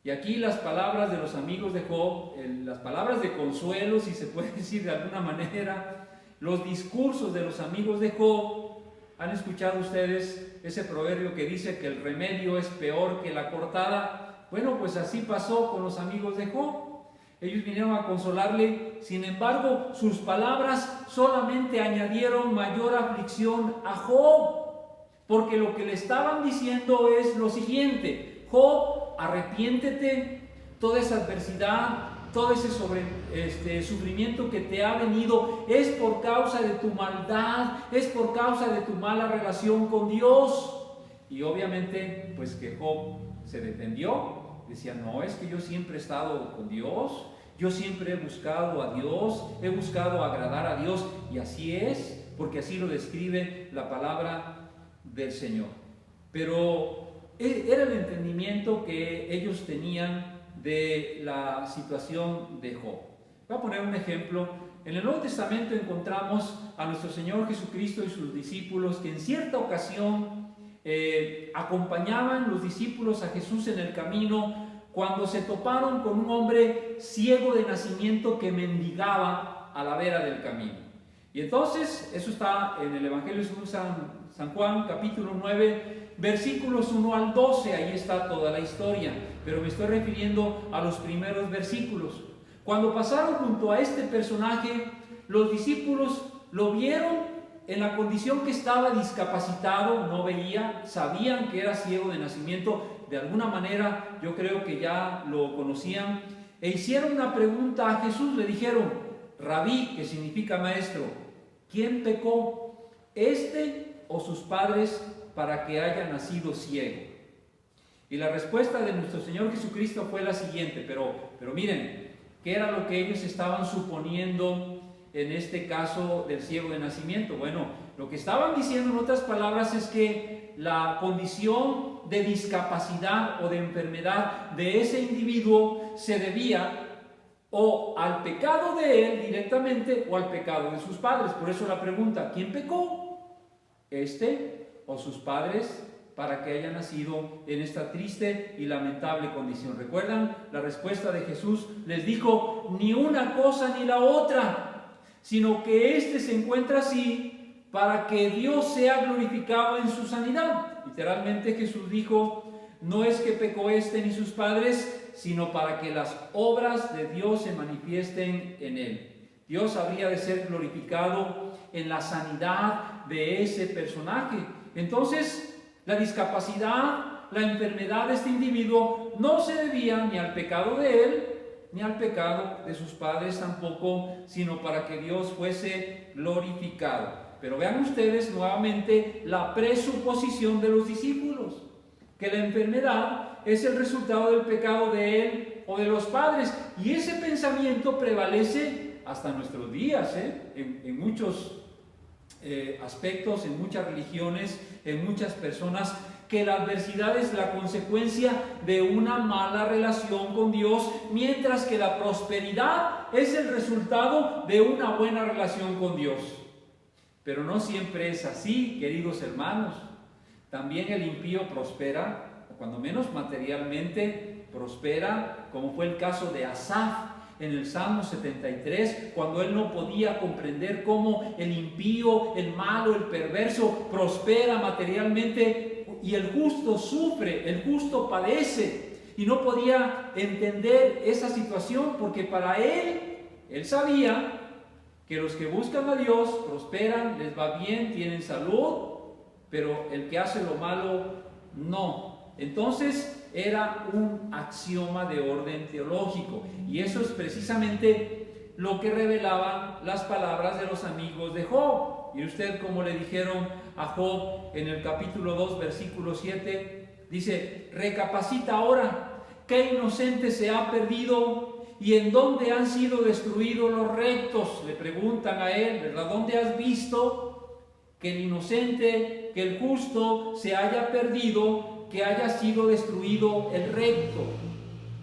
Y aquí las palabras de los amigos de Job, las palabras de consuelo, si se puede decir de alguna manera, los discursos de los amigos de Job. ¿Han escuchado ustedes ese proverbio que dice que el remedio es peor que la cortada? Bueno, pues así pasó con los amigos de Job. Ellos vinieron a consolarle, sin embargo, sus palabras solamente añadieron mayor aflicción a Job, porque lo que le estaban diciendo es lo siguiente: Job, arrepiéntete, toda esa adversidad, todo ese sufrimiento que te ha venido es por causa de tu maldad, es por causa de tu mala relación con Dios. Y obviamente, pues que Job se defendió, decía, no, es que yo siempre he estado con Dios, yo siempre he buscado a Dios, he buscado agradar a Dios, y así es, porque así lo describe la palabra del Señor. Pero era el entendimiento que ellos tenían de la situación de Job. Voy a poner un ejemplo. En el Nuevo Testamento encontramos a nuestro Señor Jesucristo y sus discípulos que en cierta ocasión acompañaban los discípulos a Jesús en el camino cuando se toparon con un hombre ciego de nacimiento que mendigaba a la vera del camino. Y entonces, eso está en el Evangelio según San Juan, capítulo 9, versículos 1 al 12, ahí está toda la historia, pero me estoy refiriendo a los primeros versículos. Cuando pasaron junto a este personaje, los discípulos lo vieron en la condición que estaba discapacitado, no veía, sabían que era ciego de nacimiento, de alguna manera yo creo que ya lo conocían, e hicieron una pregunta a Jesús, le dijeron, Rabí, que significa maestro, ¿quién pecó, este o sus padres, para que haya nacido ciego? Y la respuesta de nuestro Señor Jesucristo fue la siguiente, pero miren, ¿qué era lo que ellos estaban suponiendo en este caso del ciego de nacimiento? Bueno, lo que estaban diciendo en otras palabras es que la condición de discapacidad o de enfermedad de ese individuo se debía o al pecado de él directamente o al pecado de sus padres. Por eso la pregunta, ¿quién pecó? ¿Este o sus padres para que haya nacido en esta triste y lamentable condición. ¿Recuerdan la respuesta de Jesús? Les dijo, ni una cosa ni la otra, sino que éste se encuentra así para que Dios sea glorificado en su sanidad. Literalmente Jesús dijo, no es que pecó este ni sus padres, sino para que las obras de Dios se manifiesten en él. Dios habría de ser glorificado en la sanidad de ese personaje. Entonces, la discapacidad, la enfermedad de este individuo no se debía ni al pecado de él, ni al pecado de sus padres tampoco, sino para que Dios fuese glorificado. Pero vean ustedes nuevamente la presuposición de los discípulos, que la enfermedad es el resultado del pecado de él o de los padres, y ese pensamiento prevalece hasta nuestros días, en muchos aspectos, en muchas religiones, en muchas personas, que la adversidad es la consecuencia de una mala relación con Dios, mientras que la prosperidad es el resultado de una buena relación con Dios. Pero no siempre es así, queridos hermanos. También el impío prospera, o cuando menos materialmente prospera, como fue el caso de Asaf en el Salmo 73, cuando él no podía comprender cómo el impío, el malo, el perverso prospera materialmente y el justo sufre, el justo padece, y no podía entender esa situación porque para él sabía que los que buscan a Dios prosperan, les va bien, tienen salud, pero el que hace lo malo no. Entonces era un axioma de orden teológico, y eso es precisamente lo que revelaban las palabras de los amigos de Job. Y usted, como le dijeron a Job en el capítulo 2, versículo 7, dice, recapacita ahora, ¿qué inocente se ha perdido? ¿Y en dónde han sido destruidos los rectos? Le preguntan a él, ¿verdad? ¿Dónde has visto que el inocente, que el justo se haya perdido, que haya sido destruido el recto?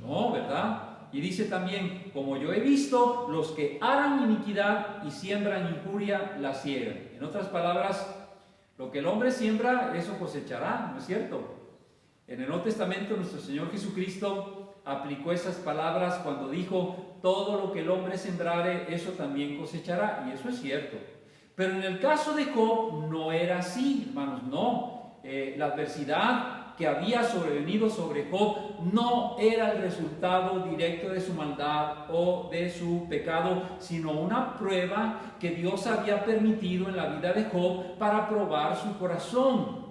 No, ¿verdad? Y dice también, como yo he visto, los que harán iniquidad y siembran injuria, la ciegan. En otras palabras, lo que el hombre siembra, eso cosechará, ¿no es cierto? En el Nuevo Testamento, nuestro Señor Jesucristo aplicó esas palabras cuando dijo, todo lo que el hombre sembrare, eso también cosechará, y eso es cierto. Pero en el caso de Job no era así, hermanos, no. La adversidad que había sobrevenido sobre Job no era el resultado directo de su maldad o de su pecado, sino una prueba que Dios había permitido en la vida de Job para probar su corazón.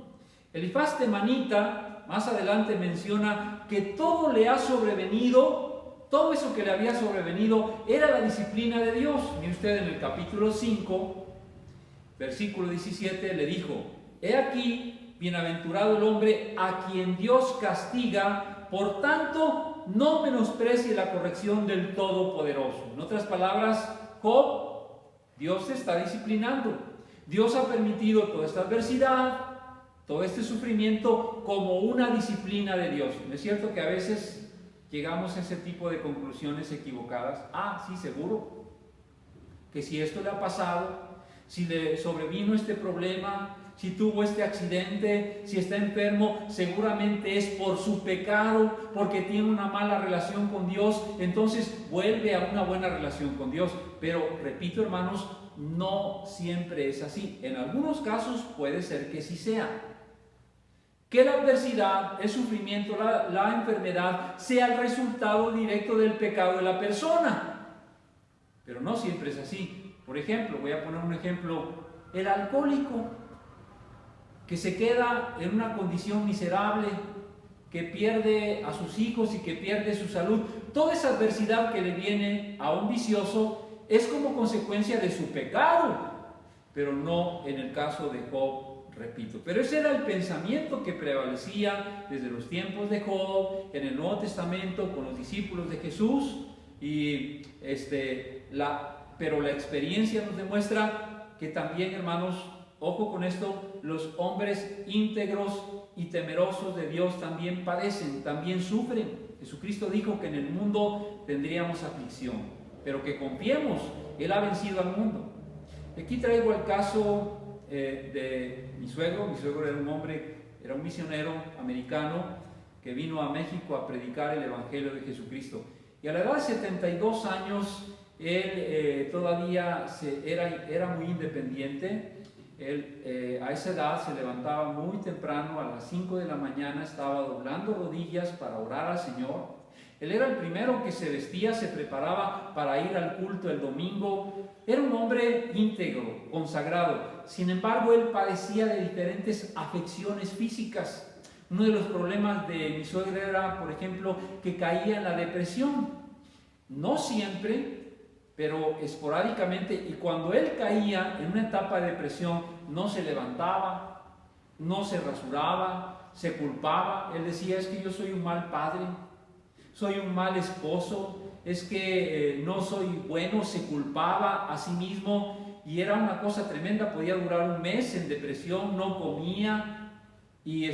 Elifaz temanita más adelante menciona que todo le ha sobrevenido, todo eso que le había sobrevenido era la disciplina de Dios. Mire usted, en el capítulo 5, versículo 17, le dijo, he aquí, bienaventurado el hombre a quien Dios castiga, por tanto no menosprecie la corrección del Todopoderoso. En otras palabras, Job, Dios te está disciplinando. Dios ha permitido toda esta adversidad, todo este sufrimiento como una disciplina de Dios. ¿No es cierto que a veces llegamos a ese tipo de conclusiones equivocadas? Ah, sí, seguro, que si esto le ha pasado, si le sobrevino este problema, si tuvo este accidente, si está enfermo, seguramente es por su pecado, porque tiene una mala relación con Dios, entonces vuelve a una buena relación con Dios. Pero, repito, hermanos, no siempre es así. En algunos casos puede ser que sí sea. Que la adversidad, el sufrimiento, la enfermedad sea el resultado directo del pecado de la persona. Pero no siempre es así. Por ejemplo, voy a poner un ejemplo, el alcohólico, que se queda en una condición miserable, que pierde a sus hijos y que pierde su salud. Toda esa adversidad que le viene a un vicioso es como consecuencia de su pecado, pero no en el caso de Job, repito. Pero ese era el pensamiento que prevalecía desde los tiempos de Job, en el Nuevo Testamento, con los discípulos de Jesús, pero la experiencia nos demuestra que también, hermanos, ojo con esto, los hombres íntegros y temerosos de Dios también padecen, también sufren. Jesucristo dijo que en el mundo tendríamos aflicción, pero que confiemos, Él ha vencido al mundo. Aquí traigo el caso de mi suegro. Mi suegro era un hombre era un misionero americano que vino a México a predicar el Evangelio de Jesucristo. Y a la edad de 72 años, él todavía era muy independiente. Él a esa edad se levantaba muy temprano, a las 5 de la mañana, estaba doblando rodillas para orar al Señor. Él era el primero que se vestía, se preparaba para ir al culto el domingo. Era un hombre íntegro, consagrado. Sin embargo, él padecía de diferentes afecciones físicas. Uno de los problemas de mi suegra era, por ejemplo, que caía en la depresión. No siempre, pero esporádicamente. Y cuando él caía en una etapa de depresión, no se levantaba, no se rasuraba, se culpaba. Él decía, es que yo soy un mal padre, soy un mal esposo, es que no soy bueno. Se culpaba a sí mismo y era una cosa tremenda. Podía durar un mes en depresión, no comía y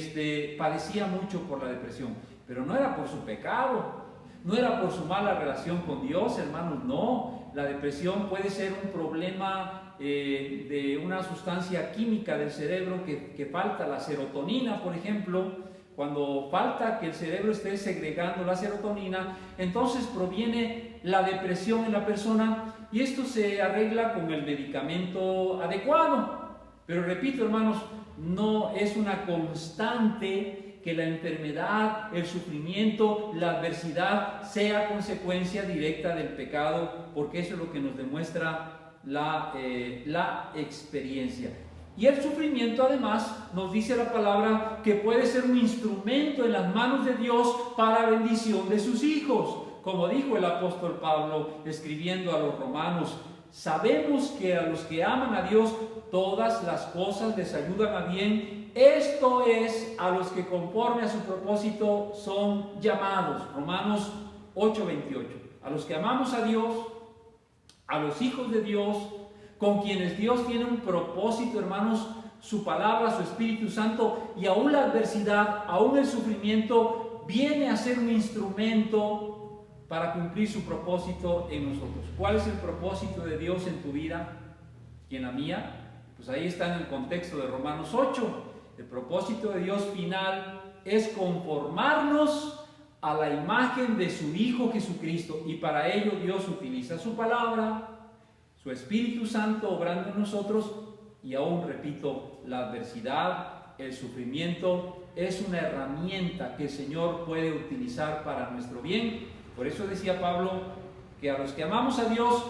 padecía mucho por la depresión. Pero no era por su pecado, no era por su mala relación con Dios, hermanos, no. La depresión puede ser un problema de una sustancia química del cerebro que falta, la serotonina, por ejemplo. Cuando falta que el cerebro esté segregando la serotonina, entonces proviene la depresión en la persona, y esto se arregla con el medicamento adecuado. Pero repito, hermanos, no es una constante que la enfermedad, el sufrimiento, la adversidad sea consecuencia directa del pecado, porque eso es lo que nos demuestra la experiencia. Y el sufrimiento, además, nos dice la palabra que puede ser un instrumento en las manos de Dios para bendición de sus hijos. Como dijo el apóstol Pablo escribiendo a los romanos, sabemos que a los que aman a Dios todas las cosas les ayudan a bien. Esto es, a los que conforme a su propósito son llamados. Romanos 8:28. A los que amamos a Dios, a los hijos de Dios, con quienes Dios tiene un propósito, hermanos, su palabra, su Espíritu Santo, y aún la adversidad, aún el sufrimiento, viene a ser un instrumento para cumplir su propósito en nosotros. ¿Cuál es el propósito de Dios en tu vida y en la mía? Pues ahí está en el contexto de Romanos 8. El propósito de Dios final es conformarnos a la imagen de su Hijo Jesucristo, y para ello Dios utiliza su palabra, su Espíritu Santo obrando en nosotros, y aún, repito, la adversidad, el sufrimiento, es una herramienta que el Señor puede utilizar para nuestro bien. Por eso decía Pablo que a los que amamos a Dios,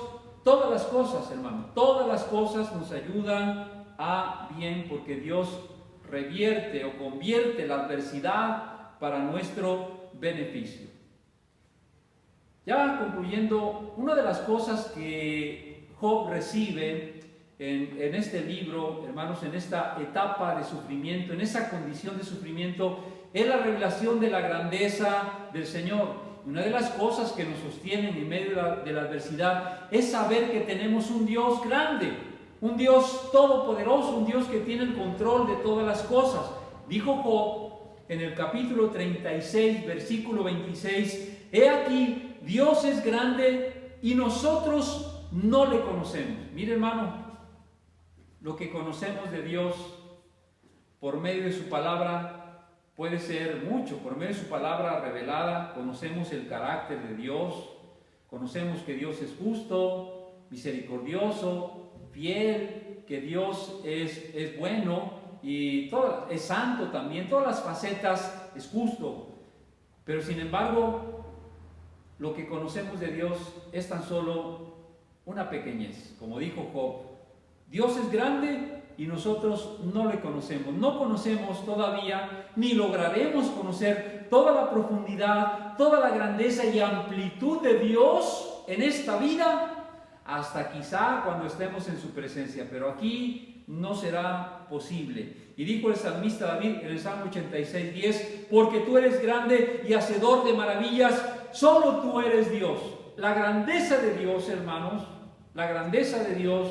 todas las cosas, hermano, todas las cosas nos ayudan a bien, porque Dios revierte o convierte la adversidad para nuestro beneficio. Ya concluyendo, una de las cosas que Job recibe en este libro, hermanos, en esta etapa de sufrimiento, en esa condición de sufrimiento, es la revelación de la grandeza del Señor. Una de las cosas que nos sostienen en medio de la adversidad es saber que tenemos un Dios grande, un Dios todopoderoso, un Dios que tiene el control de todas las cosas. Dijo Job en el capítulo 36, versículo 26, he aquí, Dios es grande y nosotros no le conocemos. Mire, hermano, lo que conocemos de Dios por medio de su palabra puede ser mucho. Por medio de su palabra revelada conocemos el carácter de Dios, conocemos que Dios es justo, misericordioso, fiel, que Dios es bueno y es santo también. Todas las facetas es justo. Pero sin embargo, lo que conocemos de Dios es tan solo una pequeñez. Como dijo Job, Dios es grande y nosotros no le conocemos. No conocemos todavía, ni lograremos conocer toda la profundidad, toda la grandeza y amplitud de Dios en esta vida, hasta quizá cuando estemos en su presencia. Pero aquí no será posible. Y dijo el salmista David en el Salmo 86:10, porque tú eres grande y hacedor de maravillas, solo tú eres Dios. La grandeza de Dios, hermanos, la grandeza de Dios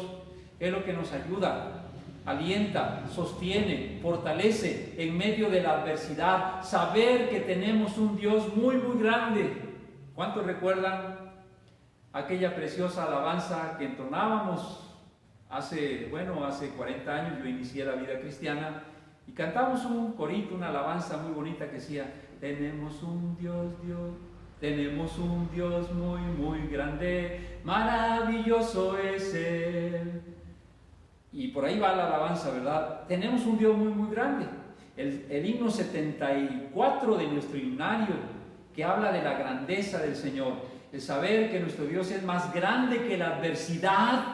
es lo que nos ayuda, alienta, sostiene, fortalece en medio de la adversidad. Saber que tenemos un Dios muy, muy grande. ¿Cuántos recuerdan aquella preciosa alabanza que entonábamos hace 40 años? Yo inicié la vida cristiana Y cantamos un corito, una alabanza muy bonita que decía: tenemos un Dios, tenemos un Dios muy, muy grande, maravilloso es Él. Y por ahí va la alabanza, ¿verdad? Tenemos un Dios muy, muy grande. El himno 74 de nuestro himnario, que habla de la grandeza del Señor, el saber que nuestro Dios es más grande que la adversidad,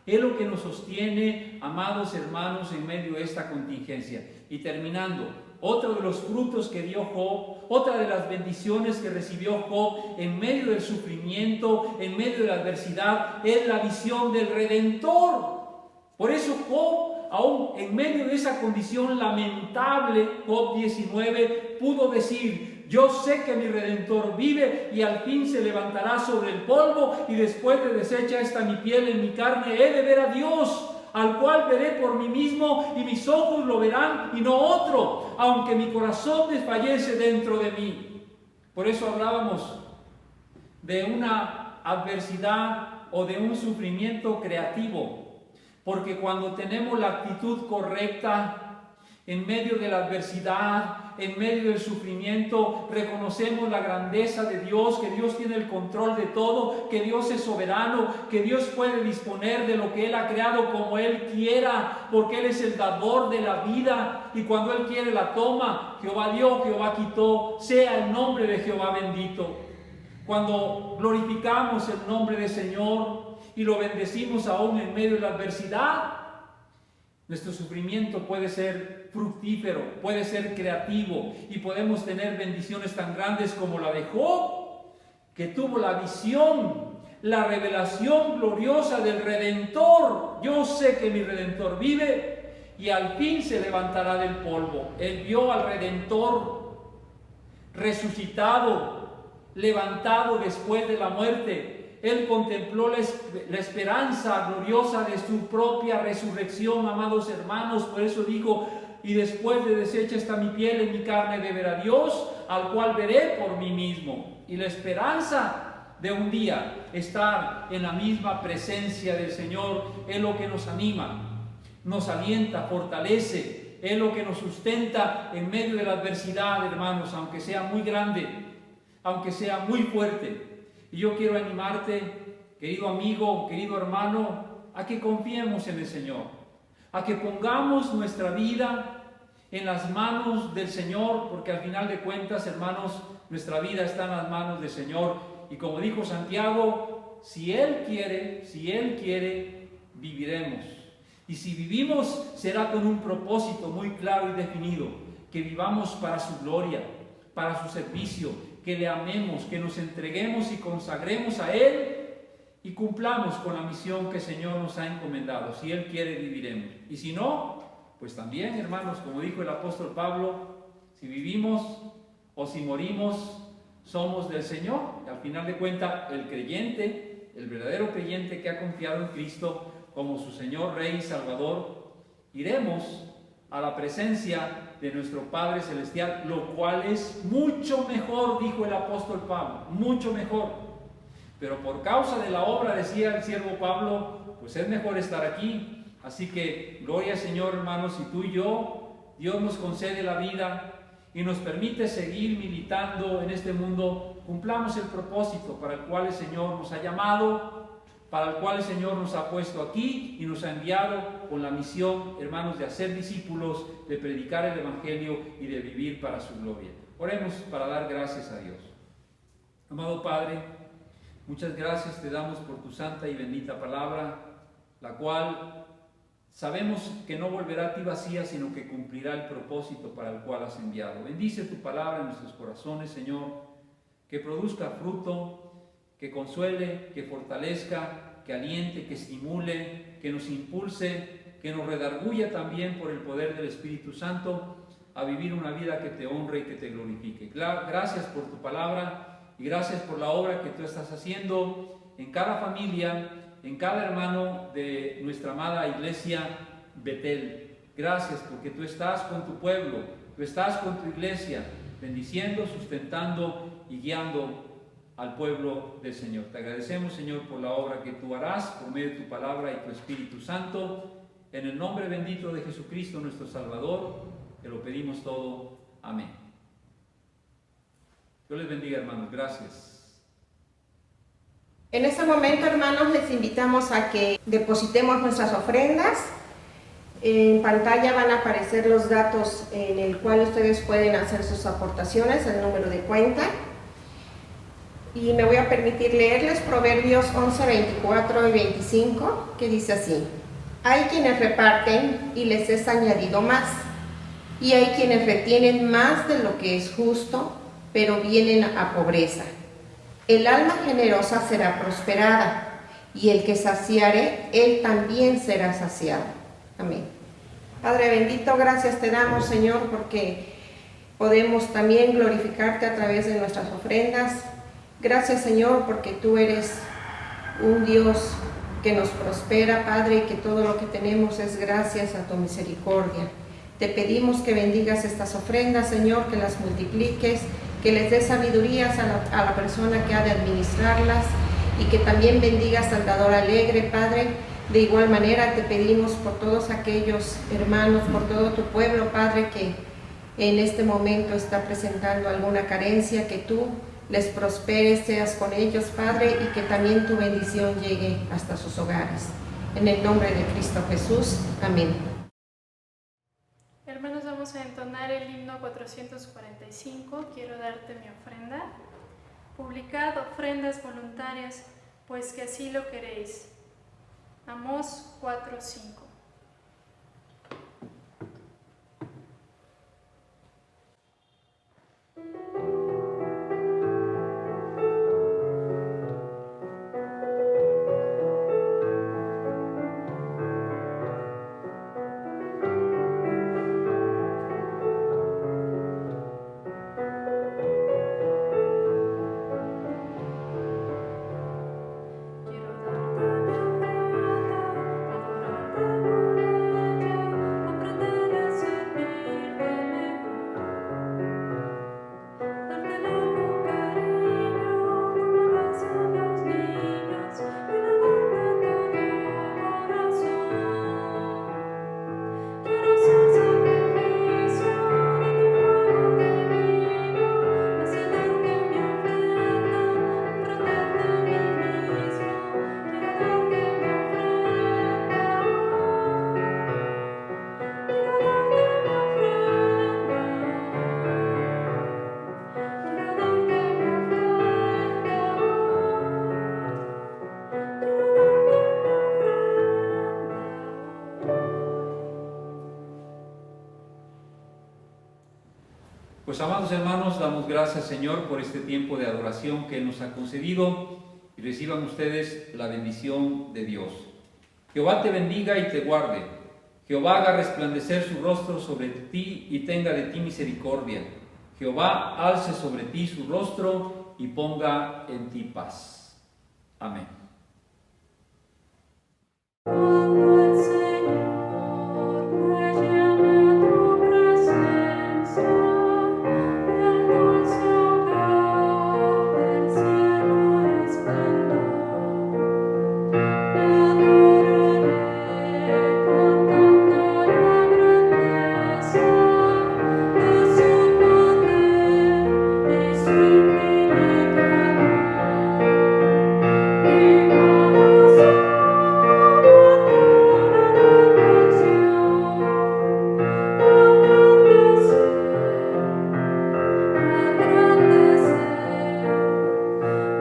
es lo que nos sostiene, amados hermanos, en medio de esta contingencia. Y terminando, otro de los frutos que dio Job, otra de las bendiciones que recibió Job en medio del sufrimiento, en medio de la adversidad, es la visión del Redentor. Por eso Job, aún en medio de esa condición lamentable, Job 19, pudo decir: yo sé que mi Redentor vive y al fin se levantará sobre el polvo, y después de deshecha esta mi piel en mi carne, he de ver a Dios, al cual veré por mí mismo, y mis ojos lo verán y no otro, aunque mi corazón desfallece dentro de mí. Por eso hablábamos de una adversidad o de un sufrimiento creativo, porque cuando tenemos la actitud correcta, en medio de la adversidad, en medio del sufrimiento, reconocemos la grandeza de Dios, que Dios tiene el control de todo, que Dios es soberano, que Dios puede disponer de lo que Él ha creado como Él quiera, porque Él es el dador de la vida, y cuando Él quiere la toma. Jehová dio, Jehová quitó, sea el nombre de Jehová bendito. Cuando glorificamos el nombre del Señor y lo bendecimos aún en medio de la adversidad, nuestro sufrimiento puede ser fructífero, puede ser creativo, y podemos tener bendiciones tan grandes como la de Job, que tuvo la visión, la revelación gloriosa del Redentor. Yo sé que mi Redentor vive y al fin se levantará del polvo. Él vio al Redentor resucitado, levantado después de la muerte. Él contempló la esperanza gloriosa de su propia resurrección, amados hermanos. Por eso dijo: y después de deshecha está mi piel, en mi carne de ver a Dios, al cual veré por mí mismo. Y la esperanza de un día estar en la misma presencia del Señor es lo que nos anima, nos alienta, fortalece, es lo que nos sustenta en medio de la adversidad, hermanos, aunque sea muy grande, aunque sea muy fuerte. Y yo quiero animarte, querido amigo, querido hermano, a que confiemos en el Señor, a que pongamos nuestra vida en las manos del Señor, porque al final de cuentas, hermanos, nuestra vida está en las manos del Señor. Y como dijo Santiago, si Él quiere, viviremos. Y si vivimos, será con un propósito muy claro y definido, que vivamos para su gloria, para su servicio, que le amemos, que nos entreguemos y consagremos a Él y cumplamos con la misión que el Señor nos ha encomendado. Si Él quiere, viviremos. Y si no, pues también, hermanos, como dijo el apóstol Pablo, si vivimos o si morimos, somos del Señor. Y al final de cuentas, el creyente, el verdadero creyente que ha confiado en Cristo como su Señor, Rey y Salvador, iremos a la presencia de nuestro Padre Celestial, lo cual es mucho mejor, dijo el apóstol Pablo, mucho mejor. Pero por causa de la obra, decía el siervo Pablo, pues es mejor estar aquí. Así que, gloria al Señor, hermanos, si tú y yo, Dios nos concede la vida y nos permite seguir militando en este mundo, cumplamos el propósito para el cual el Señor nos ha llamado, para el cual el Señor nos ha puesto aquí y nos ha enviado con la misión, hermanos, de hacer discípulos, de predicar el Evangelio y de vivir para su gloria. Oremos para dar gracias a Dios. Amado Padre, muchas gracias te damos por tu santa y bendita palabra, la cual sabemos que no volverá a ti vacía, sino que cumplirá el propósito para el cual has enviado. Bendice tu palabra en nuestros corazones, Señor, que produzca fruto, que consuele, que fortalezca, que aliente, que estimule, que nos impulse, que nos redarguya también por el poder del Espíritu Santo a vivir una vida que te honre y que te glorifique. Gracias por tu palabra y gracias por la obra que tú estás haciendo en cada familia, en cada hermano de nuestra amada iglesia Betel. Gracias porque tú estás con tu pueblo, tú estás con tu iglesia, bendiciendo, sustentando y guiando al pueblo del Señor. Te agradecemos, Señor, por la obra que tú harás por medio de tu palabra y tu Espíritu Santo. En el nombre bendito de Jesucristo, nuestro Salvador, Te lo pedimos todo. Amén. Dios les bendiga, hermanos. Gracias. En este momento, hermanos, les invitamos a que depositemos nuestras ofrendas. En pantalla van a aparecer los datos en el cual ustedes pueden hacer sus aportaciones, el número de cuenta. Y me voy a permitir leerles Proverbios 11, 24 y 25, que dice así: hay quienes reparten y les es añadido más, y hay quienes retienen más de lo que es justo, pero vienen a pobreza. El alma generosa será prosperada, y el que saciare, él también será saciado. Amén. Padre bendito, gracias te damos, Señor, porque podemos también glorificarte a través de nuestras ofrendas. Gracias, Señor, porque tú eres un Dios que nos prospera, Padre, y que todo lo que tenemos es gracias a tu misericordia. Te pedimos que bendigas estas ofrendas, Señor, que las multipliques, que les des sabidurías a la persona que ha de administrarlas, y que también bendigas al dador alegre, Padre. De igual manera te pedimos por todos aquellos hermanos, por todo tu pueblo, Padre, que en este momento está presentando alguna carencia, que tú les prosperes, seas con ellos, Padre, y que también tu bendición llegue hasta sus hogares. En el nombre de Cristo Jesús. Amén. Hermanos, vamos a entonar el himno 445, Quiero darte mi ofrenda. Publicad ofrendas voluntarias, pues que así lo queréis. Amós 4:5. Pues, amados hermanos, damos gracias, Señor, por este tiempo de adoración que nos ha concedido, y reciban ustedes la bendición de Dios. Jehová te bendiga y te guarde. Jehová haga resplandecer su rostro sobre ti y tenga de ti misericordia. Jehová alce sobre ti su rostro y ponga en ti paz. Amén.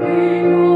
We